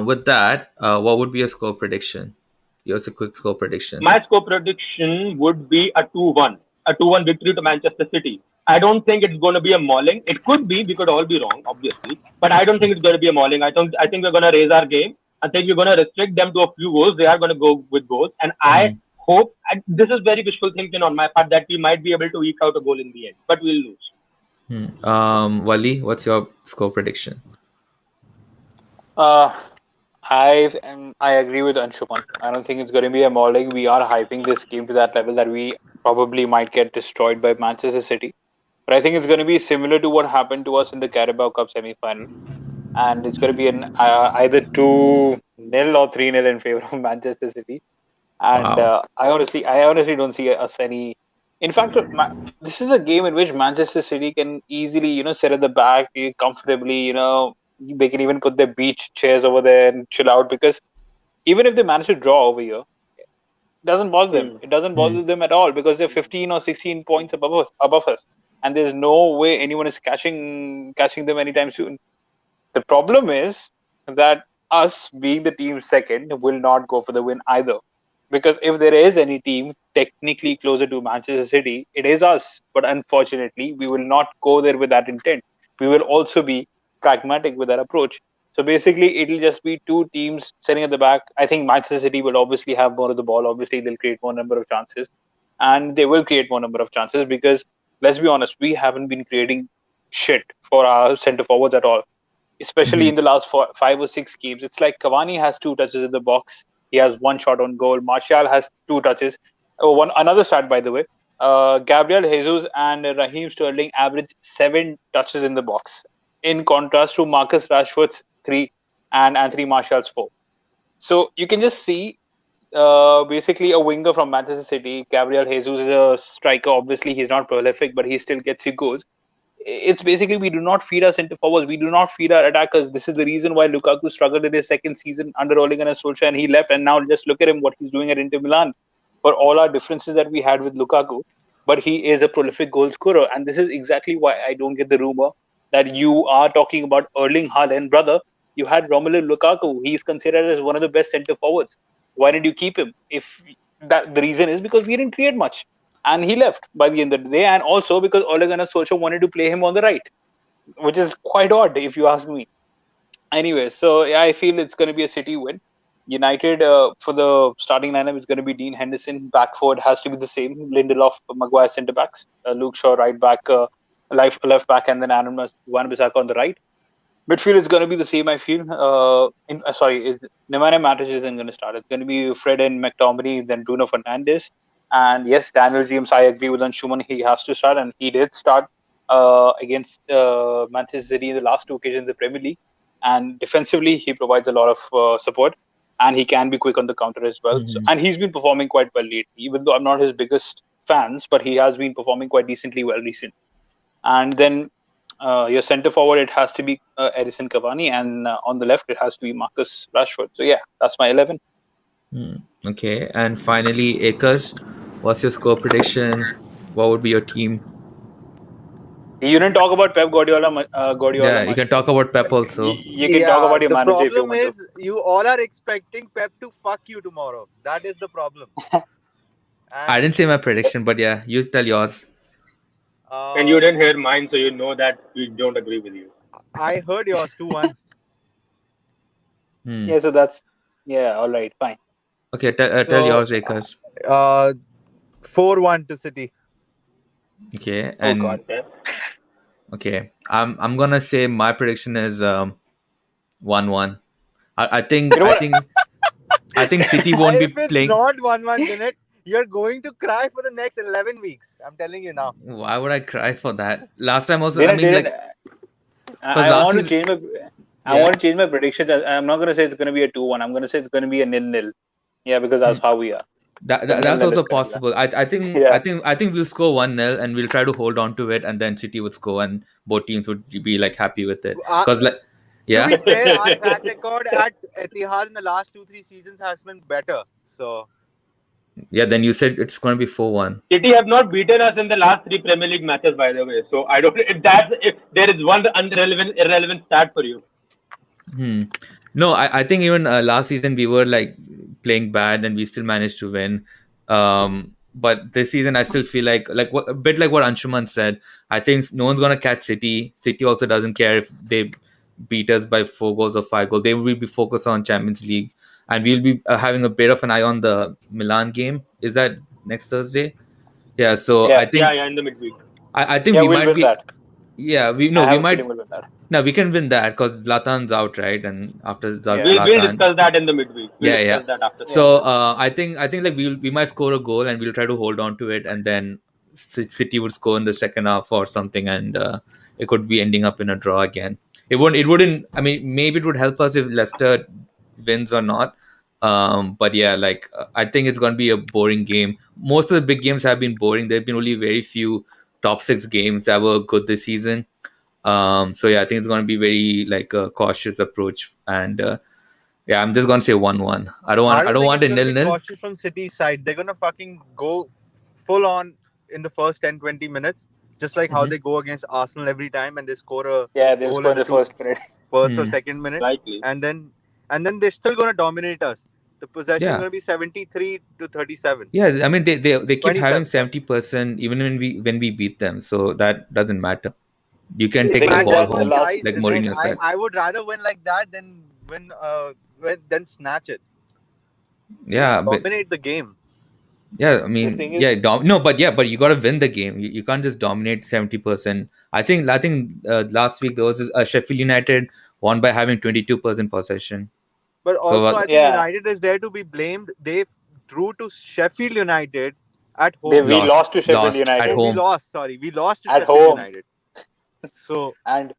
With that, what would be a score prediction? Yours a quick score prediction.
My score prediction would be a 2-1, victory to Manchester City. I don't think it's going to be a mauling. It could be. We could all be wrong, obviously, but I don't think it's going to be a mauling. I think we're going to raise our game. I think we're going to restrict them to a few goals. They are going to go with goals, and I hope, and this is very wishful thinking on my part, that we might be able to eke out a goal in the end, but we'll lose.
Wally, what's your score prediction?
I agree with Anshuman. I don't think it's going to be a mauling. We are hyping this game to that level that we probably might get destroyed by Manchester City. But I think it's going to be similar to what happened to us in the Carabao Cup semi-final, and it's going to be an either 2-0 or 3-0 in favor of Manchester City. And
Wow.
I honestly don't see us any. In fact, this is a game in which Manchester City can easily, sit at the back comfortably. They can even put their beach chairs over there and chill out, because even if they manage to draw over here, it doesn't bother them. It doesn't bother them at all, because they're 15 or 16 points above us, and there's no way anyone is catching them anytime soon. The problem is that us being the team second will not go for the win either. Because if there is any team technically closer to Manchester City, it is us. But unfortunately, we will not go there with that intent. We will also be pragmatic with that approach. So basically, it'll just be two teams sitting at the back. I think Manchester City will obviously have more of the ball. Obviously, they'll create more number of chances. And they will create more number of chances, because, let's be honest, we haven't been creating shit for our centre forwards at all, especially in the last 5 or 6 games. It's like Cavani has 2 touches in the box. He has 1 shot on goal. Martial has 2 touches. Another stat, by the way. Gabriel Jesus and Raheem Sterling average 7 touches in the box, in contrast to Marcus Rashford's 3 and Anthony Martial's 4. So you can just see, basically a winger from Manchester City. Gabriel Jesus is a striker. Obviously, he's not prolific, but he still gets you goals. It's basically, we do not feed our centre forwards. We do not feed our attackers. This is the reason why Lukaku struggled in his second season under Ole Gunnar Solskjaer, and he left. And now just look at him, what he's doing at Inter Milan. For all our differences that we had with Lukaku, but he is a prolific goal scorer. And this is exactly why I don't get the rumor that you are talking about Erling Haaland, brother. You had Romelu Lukaku. He's considered as one of the best centre forwards. Why did you keep him? If that the reason is because we didn't create much, and he left by the end of the day, and also because Ole Gunnar Solskjaer wanted to play him on the right, which is quite odd if you ask me. Anyway, so yeah, I feel it's going to be a City win. United for the starting lineup is going to be Dean Henderson. Back forward has to be the same: Lindelof, Maguire centre backs, Luke Shaw right back, left back, and then Aaron Wan-Bissaka on the right. Midfield is going to be the same, I feel. Nemanja Matic isn't going to start. It's going to be Fred and McTominay, then Bruno Fernandes. And yes, Daniel James, I agree with Anshuman. He has to start, and he did start against Manchester City in the last two occasions in the Premier League. And defensively, he provides a lot of support, and he can be quick on the counter as well. So,
Mhm.
and he's been performing quite well lately, even though I'm not his biggest fans, but he has been performing quite decently well recently. And then your centre forward, it has to be Edison Cavani, and on the left, it has to be Marcus Rashford. So yeah, that's my 11.
Hmm. Okay, and finally, Akers, what's your score prediction? What would be your team?
You didn't talk about Pep Guardiola, Guardiola
Yeah, you
much,
can
man.
talk about Pep
But
also.
you can talk
Yeah,
about your
the
manager if you
problem
want to.
is you all are expecting Pep to fuck you tomorrow. That is the problem.
I
And
didn't say my prediction, but yeah, you tell yours.
And you
uh,
didn't hear mine, so you know that we don't agree with you.
I heard yours 2-1.
Hmm.
Yeah, so that's yeah. All right, fine.
Okay, tell
So
yours, Akers.
uh, 4-1 to City.
Okay,
Oh God.
and okay, I'm gonna say my prediction is 1-1. I think
You know what?
City won't be
If it's
playing.
not 1-1, Dinit, you're going to cry for the next 11 weeks. I'm telling you now.
Why would I cry for that? Last time also, I
Didn't
mean,
didn't.
like, because
I
last
want to
season,
change my. I
yeah,
want to change my prediction. I'm not going to say it's going to be a 2-1. I'm going to say it's going to be a 0-0. Yeah, because
hmm,
that's how we are. So
that's
0-0 is
also
going to be that.
possible.
Yeah.
I think we'll score 1-0 and we'll try to hold on to it, and then City would score, and both teams would be like happy with it.
Uh,
Because like,
to
yeah,
be fair, our track record at Etihad in the last 2-3 seasons has been better. So
yeah. Then you said it's going to be 4-1.
City have not beaten us in the last three Premier League matches, by the way. So I don't. If there is one irrelevant stat for you.
Hmm. No, I think even last season we were like playing bad and we still managed to win. But this season I still feel like what, a bit like what Anshuman said. I think no one's gonna catch City. City also doesn't care if they beat us by 4 goals or 5 goals. They will be focused on Champions League, and we'll be having a bit of an eye on the Milan game. Is that next Thursday? Yeah. So
Yeah.
Yeah, in the midweek.
I think
Yeah,
we
we'll
might
win
be.
that.
Yeah, we
I
no, we
have a feeling
might.
we'll win that.
No, we can win that because Zlatan's out, right? And after
Yeah.
We'll
Zlatan,
discuss that in the midweek. We'll
yeah, yeah.
discuss that after the
Yeah.
So
midweek.
I think like we might score a goal and we'll try to hold on to it, and then City would score in the second half or something, and it could be ending up in a draw again. It won't. It wouldn't. I mean, maybe it would help us if Leicester wins or not. But yeah, like I think it's going to be a boring game. Most of the big games have been boring. There've been only very few top six games that were good this season. So yeah, I think it's going to be very like a cautious approach, and yeah, I'm just going to say 1-1.
I
I
don't
don't
think
want
it's
a
going to be
0-0.
cautious from City's side. They're going to fucking go full on in the first 10-20 minutes, just like how
Mhm.
they go against Arsenal every time and they score a
Yeah, they'll
goal
score
in
in
the
the first minute.
first or
Hmm.
second minute,
Likely.
and then they're still going to dominate us. The possession is
Yeah,
going to be 73 to 37.
yeah. I mean, they keep having
27, sorry.
70% even when we beat them, so that doesn't matter. You can
The
It
take
thing
the
is
ball
that
matters
the
for
home,
last
guys,
like
Dinesh.
Mourinho said.
I would rather win like that than snatch it.
Yeah, but
Dominate the game.
yeah, I
the
mean,
thing is
yeah, no, but yeah, but you got to win the game. You can't just dominate 70%. I think last week there was Sheffield United won by having 22% possession.
But
So
also, I think
yeah,
United is there to be blamed. They drew to Sheffield United at
they
home.
we
lost,
lost to Sheffield
lost at
Oh,
United
we
home.
lost. Sorry, we lost to
at
Sheffield
home,
United. So,
and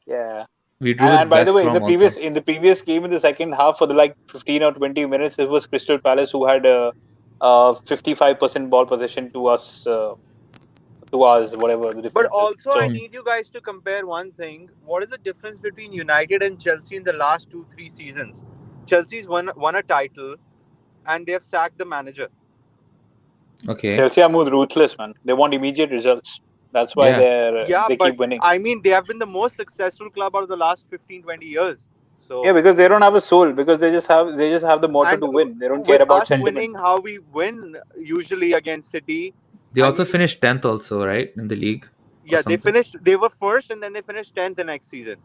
yeah.
We drew
And
with
by the
West
way,
Brom also.
in the previous game in the second half for the like 15 or 20 minutes, it was Crystal Palace who had a 55% ball possession to ours, whatever the
but
difference is.
also, I
So
Hmm.
need you guys to compare one thing. What is the difference between United and Chelsea in the last 2-3 seasons? Chelsea's won a title, and they have sacked the manager.
Okay.
Chelsea are more ruthless, man. They want immediate results. That's why
Yeah.
Yeah,
they
but
keep winning.
I mean, they have been the most successful club out of the last 15, 20 years.
Yeah,
So,
because they don't have a soul. Because they just have the motto
and
to win. They don't care
with
about
us
sentiment.
winning, how we win usually against City,
They
I
also
mean,
finished 10th also, right? In the league or
yeah,
something.
they were first and then they finished 10th the next season.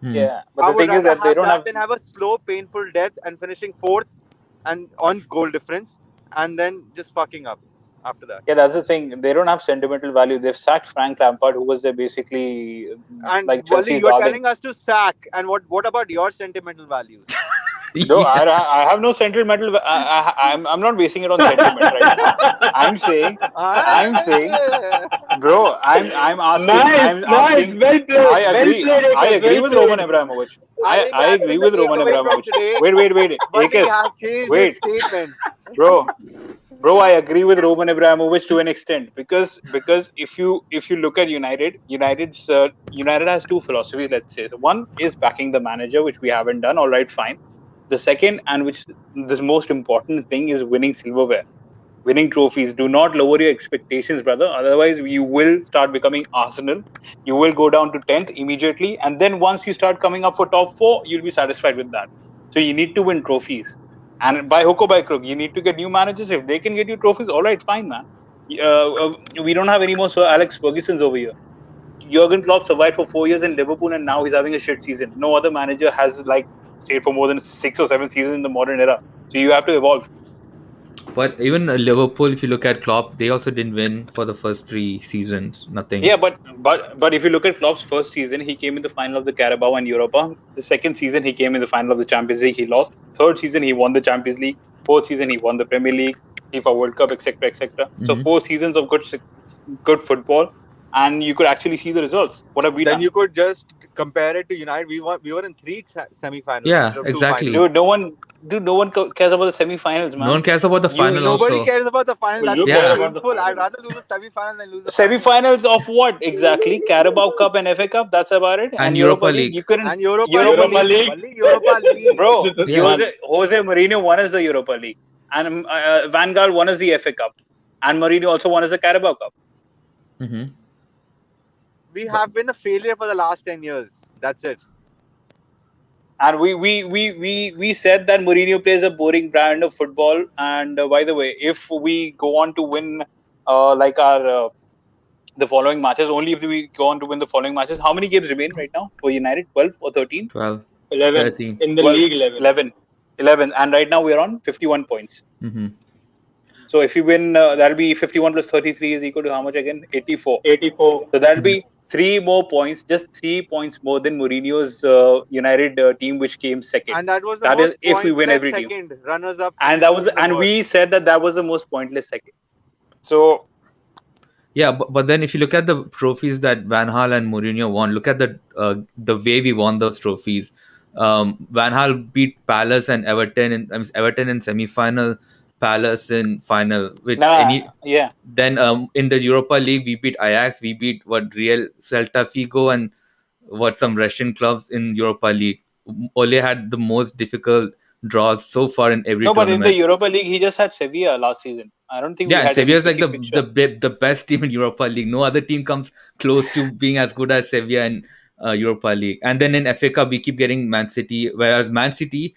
Hmm.
Yeah, but
I
the
would
thing is
rather
that they
have
don't
that
have.
than have a slow, painful death and finishing fourth and on goal difference and then just fucking up after that.
Yeah, that's the thing. They don't have sentimental value. They've sacked Frank Lampard, who was their basically
And
like
Wally,
Chelsea's
you're
darling.
telling us to sack. And what about your sentimental values?
No,
Yeah.
I have no sentimental. I'm not basing it on sentiment right now. I'm saying, I'm saying,
Ah,
bro. I'm asking.
Nice,
I'm
nice.
asking.
Well
I
played. Well
agree.
played,
I
Akers.
agree
Well
with Roman
played.
Abramovich.
I think
I
that's
agree
been the
with Roman
takeaway from
Abramovich.
today.
Wait.
Wally
Akers,
has changed his
wait,
statement.
bro. Bro, I agree with Roman Abramovich to an extent because if you look at United has two philosophies. Let's say so one is backing the manager, which we haven't done. All right, fine. The second, and which the most important thing, is winning silverware, winning trophies. Do not lower your expectations, brother. Otherwise, you will start becoming Arsenal. You will go down to 10th immediately, and then once you start coming up for top four, you'll be satisfied with that. So you need to win trophies, and by hook or by crook, you need to get new managers. If they can get you trophies, all right, fine, man. We don't have any more Sir Alex Ferguson's over here. Jurgen Klopp survived for 4 years in Liverpool, and now he's having a shit season. No other manager has like stayed for more than 6 or 7 seasons in the modern era. So you have to evolve.
But even Liverpool, if you look at Klopp, they also didn't win for the first 3 seasons. Nothing.
Yeah, but if you look at Klopp's first season, he came in the final of the Carabao and Europa. The second season, he came in the final of the Champions League. He lost. Third season, he won the Champions League. Fourth season, he won the Premier League, FIFA World Cup, etc., etc. So
Hmm.
4 seasons of good football, and you could actually see the results. What have we
Then
done?
you could just compare it to United. We were in three semi-finals
Yeah,
instead of two finals.
exactly.
Dude, no one cares about the semi-finals,
No one
man.
cares about the
You
final
you
Nobody
also.
cares about the final. That's
You
more
care
Yeah.
about the
painful. I'd
final.
rather lose a semi-final than lose a final.
semi-finals of what exactly? Carabao Cup and FA Cup. That's about it.
And
And Europa
Europa
League.
League.
You couldn't
And Europa
Europa
Europa
League.
League.
League.
Only Europa League.
Bro,
This is
Yeah.
fun.
Jose Mourinho won us the Europa League, and Van Gaal won us the FA Cup, and Mourinho also won us the Carabao Cup.
Hmm.
We
But
have been a failure for the last 10 years. That's it.
And we said that Mourinho plays a boring brand of football. And by the way, if we go on to win, like our the following matches, only if we go on to win the following matches, how many games remain right now for United? 12 or 13?
12,
11
13.
in the
12,
league. 11.
11, 11, and right now we're on 51 points.
Hmm.
So if you win, that'll be 51 plus 33 is equal to how much again? 84.
84.
So that'll
Hmm.
be 3 more points, just 3 points more than Mourinho's United team, which came second.
And that was the
That is
most
if we win
pointless
every team.
second. Runners up
And that
finished
was,
in the
and
worst.
we said that was the most pointless second. So
Yeah, but then if you look at the trophies that Van Gaal and Mourinho won, look at the way we won those trophies. Van Gaal beat Palace and Everton Everton in semi-final, Palace in final. Which
nah,
any
yeah,
then in the Europa League we beat Ajax, we beat what Real Celta Figo and what some Russian clubs in Europa League. Ole had the most difficult draws so far in every
no, but in the
tournament.
Europa League, he just had Sevilla last season. I don't think we
Yeah, and
had any
Sevilla is like
tricky
the
fixture.
the best team in Europa League. No other team comes close to being as good as Sevilla in Europa League. And then in FA Cup, we keep getting Man City. Whereas Man City,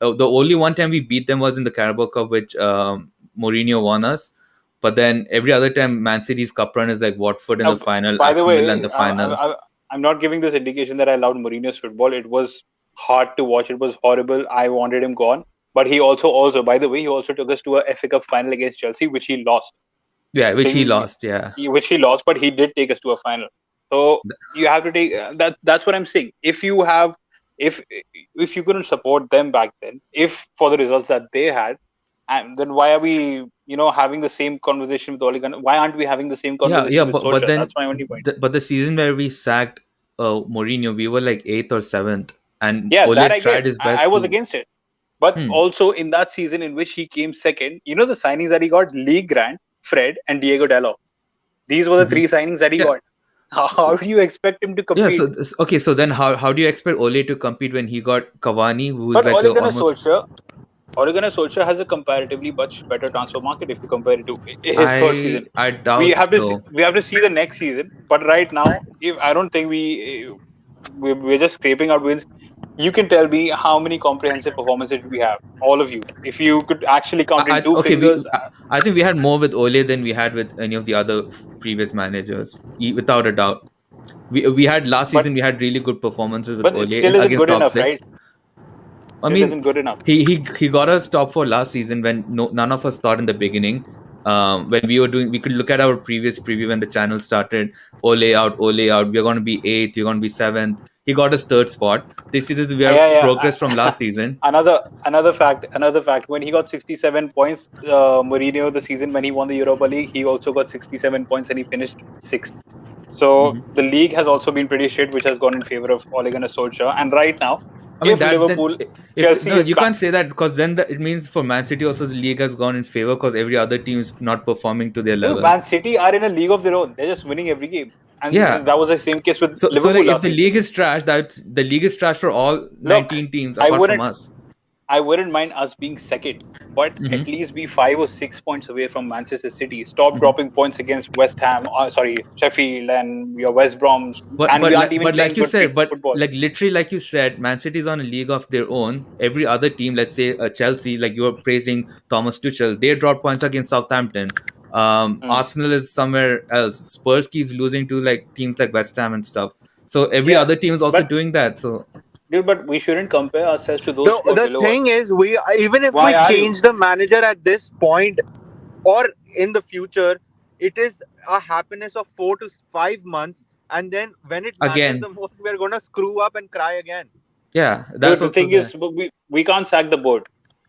the only one time we beat them was in the Carabao Cup, which Mourinho won us. But then every other time, Man City's cup run is like Watford in the final,
By the
Aston Villa in
way,
the final.
I'm not giving this indication that I loved Mourinho's football. It was hard to watch. It was horrible. I wanted him gone. But he also, by the way, he also took us to a FA Cup final against Chelsea, which he lost.
Yeah,
The
which he
thing,
lost. Yeah,
which he lost, but he did take us to a final. So you have to take that. That's what I'm saying. If if you couldn't support them back then, if for the results that they had, and then why are we, having the same conversation with Ole Gunnar? Why aren't we having the same
yeah.
conversation with
But
Solskjaer?
then
That's my only point.
but the season where we sacked Mourinho, we were like eighth or seventh, and
Yeah, that
Ole
I
tried
get.
his
I
best
was
to.
against it. But
Hmm.
also in that season in which he came second, the signings that he got: Lee Grant, Fred, and Diego Dallo. These were the
Mhm.
three signings that he
Yeah,
got. How do you expect him to
yeah.
compete?
Okay. So then, how do you expect Ole to compete when he got Cavani, who's
But
like
Ole
a
Gunnar
almost
Solskjaer, Ole Gunnar Solskjaer has a comparatively much better transfer market if you compare it to his third season.
I doubt so.
We have to see the next season. But right now, if I don't think we're just scraping out wins. You can tell me how many comprehensive performances we have, all of you. If you could actually count in two
Okay,
fingers,
I think we had more with Ole than we had with any of the other previous managers, without a doubt. We had last
but
season. We had really good performances with
but it
Ole
still isn't
against
good
top
enough, right?
six. I
Still
mean,
isn't good enough.
he got us top four last season when none of us thought in the beginning. When we were doing, we could look at our previous preview when the channel started. Ole out, Ole out. We're going to be eighth. We're going to be seventh. He got us third spot. This season we are
Yeah,
progress from
yeah.
last season.
Another fact. When he got 67 points, Mourinho the season when he won the Europa League, he also got 67 points and he finished sixth. So
Mhm.
the league has also been pretty shit, which has gone in favor of Ole Gunnar Solskjaer. And right now,
I mean
if
that then
Liverpool,
if
Chelsea
no,
is
you
back,
can't say that because then it means for Man City also the league has gone in favor because every other team is not performing to their
dude,
level.
Man City are in a league of their own. They're just winning every game, and
Yeah.
that was the same case with
So like
Liverpool
if
last
the
season.
league is trash, that the league is trash for all
Look,
19 teams
I
apart from
wouldn't
us.
I wouldn't mind us being second, but
Hmm.
at least be 5 or 6 points away from Manchester City. Stop
Hmm.
dropping points against West Ham, sorry, Sheffield, and your West Broms, and we aren't even
But
playing
like you
good
said, but
football.
like literally like you said, Man City is on a league of their own. Every other team, let's say Chelsea, like you were praising Thomas Tuchel, they dropped points against Southampton.
Hmm.
Arsenal is somewhere else. Spurs keeps losing to like teams like West Ham and stuff. So every
Yeah,
other team is also
but
doing that. So
dude, but we shouldn't compare ourselves to those
The
who are
the
below
thing
us.
is, we even if
Why
we
are you?
change the manager at this point or in the future, it is a happiness of 4 to 5 months, and then when it matters
again,
the most, we are gonna screw up and cry again.
yeah,
Dude,
that's
the
also
thing is,
there.
we can't sack the board.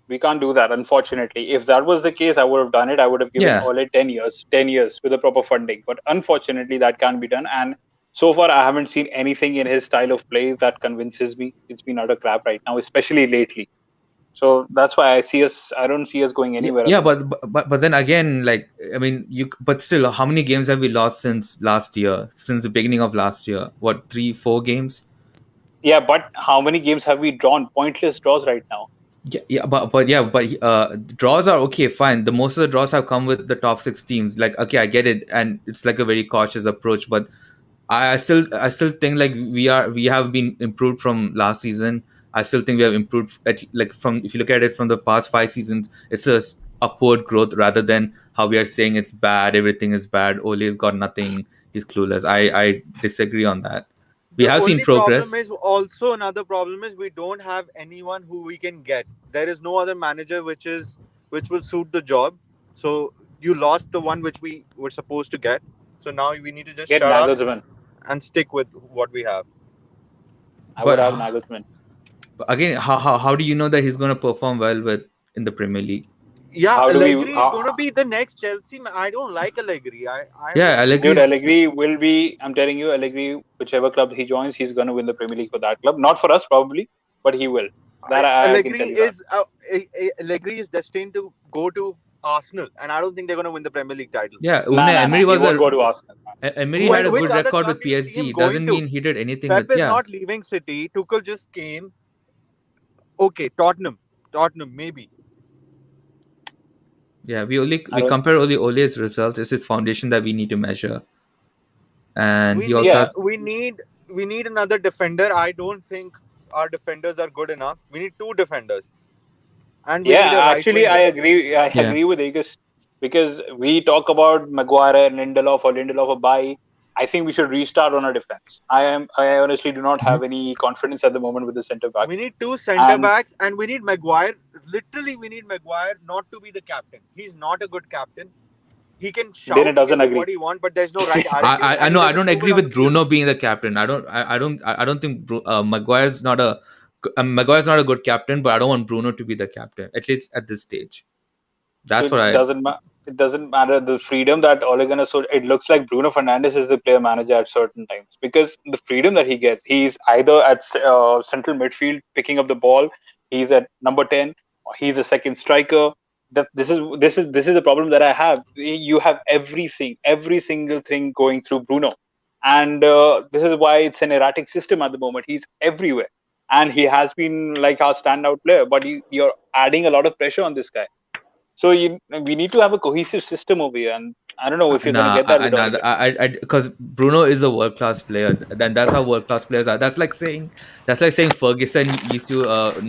We can't do that, unfortunately. If that was the case, I would have done it. I would have given
Yeah.
Ole 10 years with the proper funding. But unfortunately, that can't be done. And so far, I haven't seen anything in his style of play that convinces me. It's been utter crap right now, especially lately. So that's why I don't see us going
Yeah,
anywhere at
yeah,
the moment.
but then again, like I mean, but still, how many games have we lost since last year? Since the beginning of last year, what 3, 4 games?
Yeah, but how many games have we drawn? Pointless draws right now.
Yeah, yeah, but draws are okay, fine. The most of the draws have come with the top six teams. Like, okay, I get it, and it's like a very cautious approach, but I still think like we have been improved from last season. I still think we have improved like from if you look at it from the past 5 seasons, it's a upward growth rather than how we are saying it's bad, everything is bad. Ole's got nothing, he's clueless. I disagree on that. We
The
have seen
only problem
progress.
is also another problem is we don't have anyone who we can get. There is no other manager which will suit the job. So you lost the one which we were supposed to get. So now we need to just
Get
shut up
Nagelsmann.
and stick with what we have.
I would
But
have Nagelsmann.
again, how do you know that he's going to perform well with in the Premier League?
Yeah,
How do we?
Allegri is going to be the next Chelsea. I don't like Allegri. I
Yeah,
just
Dude,
don't.
Allegri's.
Allegri will be. I'm telling you, Allegri, whichever club he joins, he's going to win the Premier League for that club. Not for us, probably, but he will. I can tell
Allegri
you that.
is Allegri is destined to go to Arsenal, and I don't think they're going to win the Premier League title.
Yeah,
Nah,
Unai
nah, nah.
Emery
He
was
won't go to Arsenal.
Emery had a
Which
good
other
record
club
with
do you see him
PSG.
going
Doesn't
to?
mean he did anything with
Pep is
yeah.
not leaving City. Tuchel just came. Okay, Tottenham maybe.
Yeah,
I
we
don't.
compare only Ole's results. It's his foundation that we need to measure, and
We
he also
Yeah,
had,
we need another defender. I don't think our defenders are good enough. We need two defenders, and we need a
yeah.
right
Actually, I
winger.
agree. I
yeah.
agree with Aegis because we talk about Maguire and Lindelof or Bailly. I think we should restart on our defense. I honestly do not
Mhm.
have any confidence at the moment with the centre back.
We need two centre
And
backs, and we need Maguire. Literally, we need Maguire not to be the captain. He's not a good captain. He can
Dinner
shout, he can
doesn't
do
agree.
what he wants, but there's no right attitude,
I
and he
know I
doesn't
don't
prove
agree
it on
with
the field.
Bruno being the captain. I don't think Maguire's not a Maguire's not a good captain, but I don't want Bruno to be the captain at least at this stage. That's what
It
I
doesn't it doesn't matter the freedom that Ole Gunnar so it looks like Bruno Fernandes is the player manager at certain times because the freedom that he gets, he's either at central midfield picking up the ball, he's at number 10, or he's a second striker. That this is the problem that I have. You have every single thing going through Bruno, and this is why it's an erratic system at the moment. He's everywhere, and he has been like our standout player. But you're adding a lot of pressure on this guy. So we need to have a cohesive system over here, and I don't know if you're going to
Nah,
get that with
nah,
Ole.
because Bruno is a world class player. Then that's how world class players are. That's like saying Ferguson used to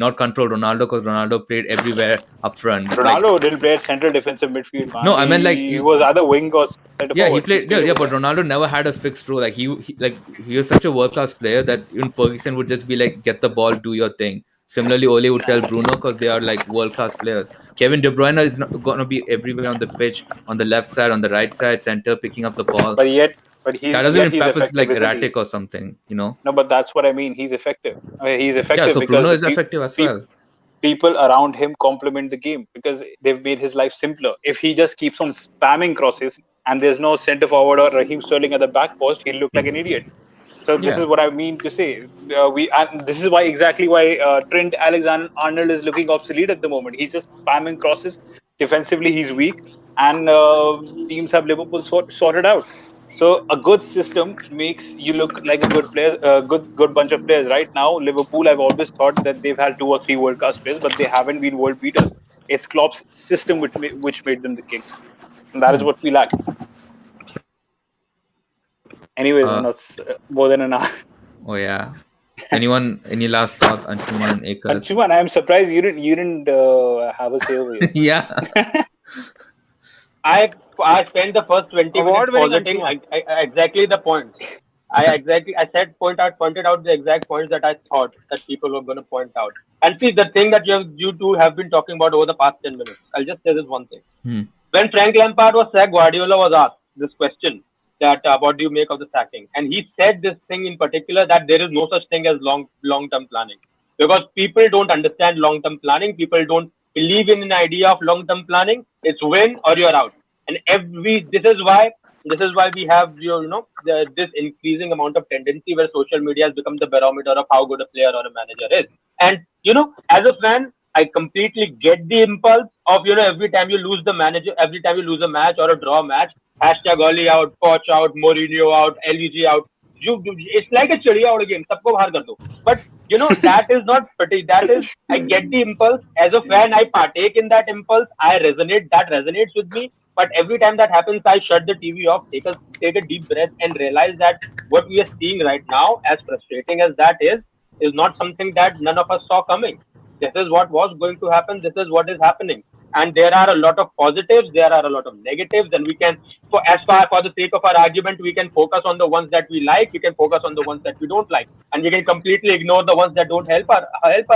not control Ronaldo because Ronaldo played everywhere up front. Like,
Ronaldo didn't play at central defensive midfield, man.
no, I mean like
He was either wing or center
yeah, he
forward. He
played. Yeah,
stayed
yeah,
over
but
there.
Ronaldo never had a fixed role. Like he was such a world class player that even Ferguson would just be like, "Get the ball, do your thing." Similarly, Ole would tell Bruno because they are like world class players. Kevin De Bruyne is not going to be everywhere on the pitch, on the left side, on the right side, center, picking up the ball.
But yet,
That doesn't
yet
mean
he's
Pep is like
effective, isn't he?
erratic or something, you know?
No, but that's what I mean. He's effective. I mean, he's
Yeah,
effective
so
because
Bruno
the
is effective as
pe-
well.
people around him complement the game because they've made his life simpler. If he just keeps on spamming crosses and there's no center forward or Raheem Sterling at the back post, he'll look like an idiot. So this
Yeah.
is what I mean to say. We and this is why exactly why Trent Alexander-Arnold is looking obsolete at the moment. He's just spamming crosses. Defensively, he's weak, and teams have Liverpool sorted out. So a good system makes you look like a good player, good bunch of players. Right now, Liverpool, I've always thought that they've had two or three world class players, but they haven't been world beaters. It's Klopp's system which made them the kings, and that is
Hmm.
what we lack. Anyways,
Uh,
man, that's more than an hour.
oh yeah. Anyone? Any last thoughts, Anshuman Akers?
Anshuman, I'm surprised you didn't have a say over here.
Yeah.
I spent the first 20 minutes
Award-winning
positing
Anshuman.
exactly the points. I said pointed out the exact points that I thought that people were going to point out. And see the thing that you two have been talking about over the past 10 minutes. I'll just say this one thing.
Hmm.
When Frank Lampard was sacked, Guardiola was asked this question that what do you make of the sacking? And he said this thing in particular that there is no such thing as long term planning because people don't understand long term planning. People don't believe in an idea of long term planning. It's win or you're out. And this is why we have this increasing amount of tendency where social media has become the barometer of how good a player or a manager is. And as a fan, I completely get the impulse of every time you lose the manager, every time you lose a match or a draw match, hashtag Oli out, Poch out, Mourinho out, LEG out. It's like a chadiya out game. Sabko bahar kar do. But that is not pretty. That is, I get the impulse as a fan. I partake in that impulse. I resonate. That resonates with me. But every time that happens, I shut the TV off, take a deep breath, and realize that what we are seeing right now, as frustrating as that is not something that none of us saw coming. This is what was going to happen. This is what is happening. And there are a lot of positives, there are a lot of negatives, and we can, for the sake of our argument, we can focus on the ones that we like, we can focus on the ones that we don't like, and we can completely ignore the ones that don't help our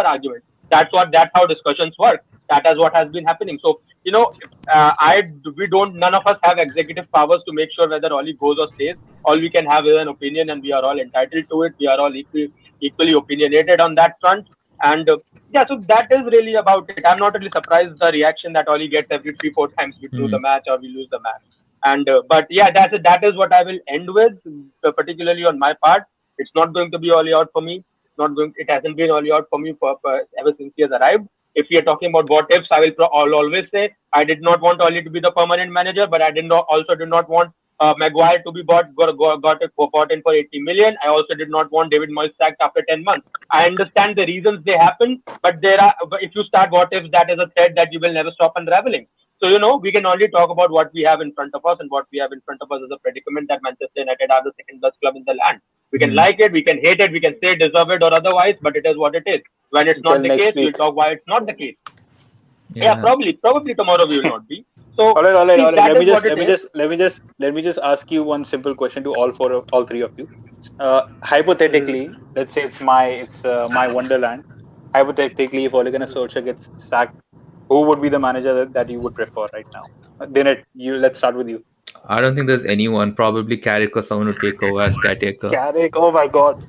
argument. That's how discussions work. That is what has been happening. So we don't, none of us have executive powers to make sure whether Oli goes or stays. All we can have is an opinion, and we are all entitled to it. We are all equally opinionated on that front. And yeah, so that is really about it. I'm not really surprised the reaction that Oli gets every 3-4 times we lose
Hmm.
the match or we lose the match. And but yeah, that is what I will end with, particularly on my part. It's not going to be Oli out for me. It hasn't been Oli out for me ever since he has arrived. If we are talking about what ifs, I'll always say I did not want Oli to be the permanent manager, but I also did not want Maguire to be bought in for 80 million. I also did not want David Moyes sacked after 10 months. I understand the reasons they happen, but if you start what ifs, that is a thread that you will never stop unraveling. So, we can only talk about what we have in front of us, and what we have in front of us is a predicament that Manchester United are the second best club in the land. We can
Hmm.
like it, we can hate it, we can say deserve it or otherwise, but it is what it is. When it's
Until
not the
next
case, we'll
week.
talk why it's not the case. Yeah,
Yeah.
probably tomorrow we will not be. So,
All right.
see, that
Let me
is
just
what it is.
let me just ask you one simple question to all three of you.
Mhm.
Hypothetically, let's say it's my wonderland. Hypothetically, if Ole Gunnar Solskjaer gets sacked, who would be the manager that you would prefer right now? Dinnet, let's start with you.
I don't think there's anyone. Probably Carrick or someone to take over as caretaker.
Carrick. Oh my God!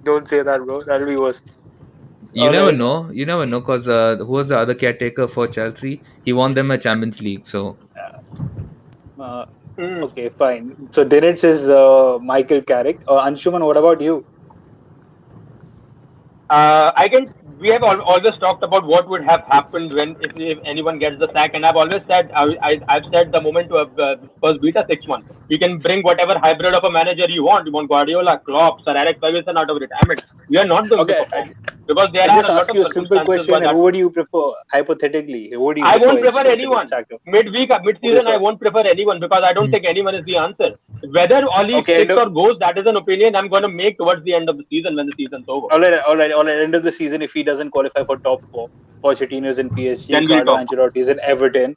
Don't say that, bro. That'll be worse.
You
All
never
right.
know. You never know because who was the other caretaker for Chelsea? He won them a Champions League. So
Uh,
Mm.
okay, fine. So Dinnet says Michael Carrick. Anshuman, what about you?
I can we have always talked about what would have happened when if anyone gets the sack, and I've always said I've said the moment Spurs beat us 6-1, you can bring whatever hybrid of a manager you want. You want Guardiola, Klopp, Sir Alex Ferguson out of retirement. We are not going to
Okay,
perform because there
I
are
just
a lot
ask
of
you a simple
circumstances why
question.
that
Who
would.
would you prefer, hypothetically? Who would you
I
prefer
won't
if
prefer
Solskjaer gets
anyone.
sacked?
Midweek,
Okay,
mid-season, I
so
won't prefer anyone because I don't
Mm.
think anyone is the answer. Whether Oli
okay,
sticks or goes, that is an opinion I'm going to make towards the end of the season when the season's over.
all right. End of the season, if he doesn't qualify for top four, Pochettino's in PSG,
Then we'll
Carlo
talk.
Ancelotti's in Everton.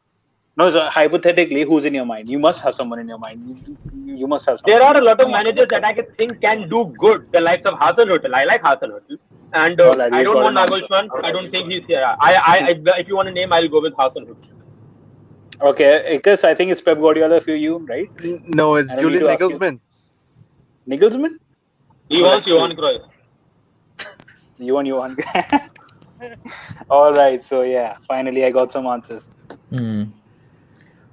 No, so hypothetically, who's in your mind? You must have someone in your mind. You must have
There
someone.
are a lot of
Come on.
managers that I can think can do good. The likes of Hasenhüttl. I like Hasenhüttl. And
All right,
I
we've
don't
got
want
an answer.
Nagelsmann. I don't think he's here. If you want a name, I'll go with Hasenhüttl.
Okay, because I think it's Pep Guardiola for you, right?
No, it's
I don't need
Julian
to ask you.
Nagelsmann.
Nigelsmann?
He
All
wants
right, cool.
Johan Cruyff.
You want. All right, so yeah, finally I got some answers.
Mm. I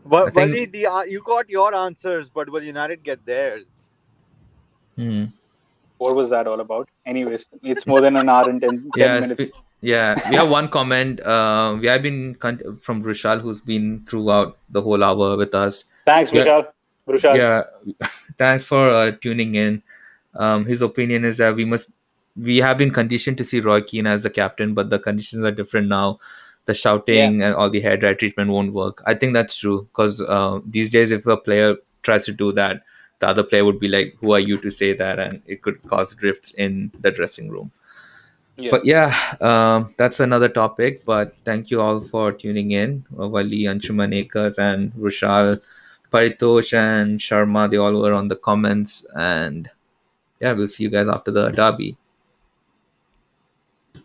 But
think.
Wally, you got your answers, but will United get theirs?
Mm.
What was that all about? Anyways, it's more than an hour and 10
Yeah,
minutes.
yeah. We have one comment. We have been from Rushal, who's been throughout the whole hour with us.
Thanks,
Yeah,
Vishal. Brushal.
yeah. Thanks for tuning in. His opinion is that we have been conditioned to see Roy Keane as the captain, but the conditions are different now. The
Yeah,
shouting and all the head right treatment won't work. I think that's true because these days, if a player tries to do that, the other player would be like, "Who are you to say that?" And it could cause rifts in the dressing room.
yeah.
But yeah, that's another topic. But thank you all for tuning in. Wali, Anshuman Akers, and Rushal, Paritosh, and Sharma, they all were on the comments. And yeah, we'll see you guys after the derby.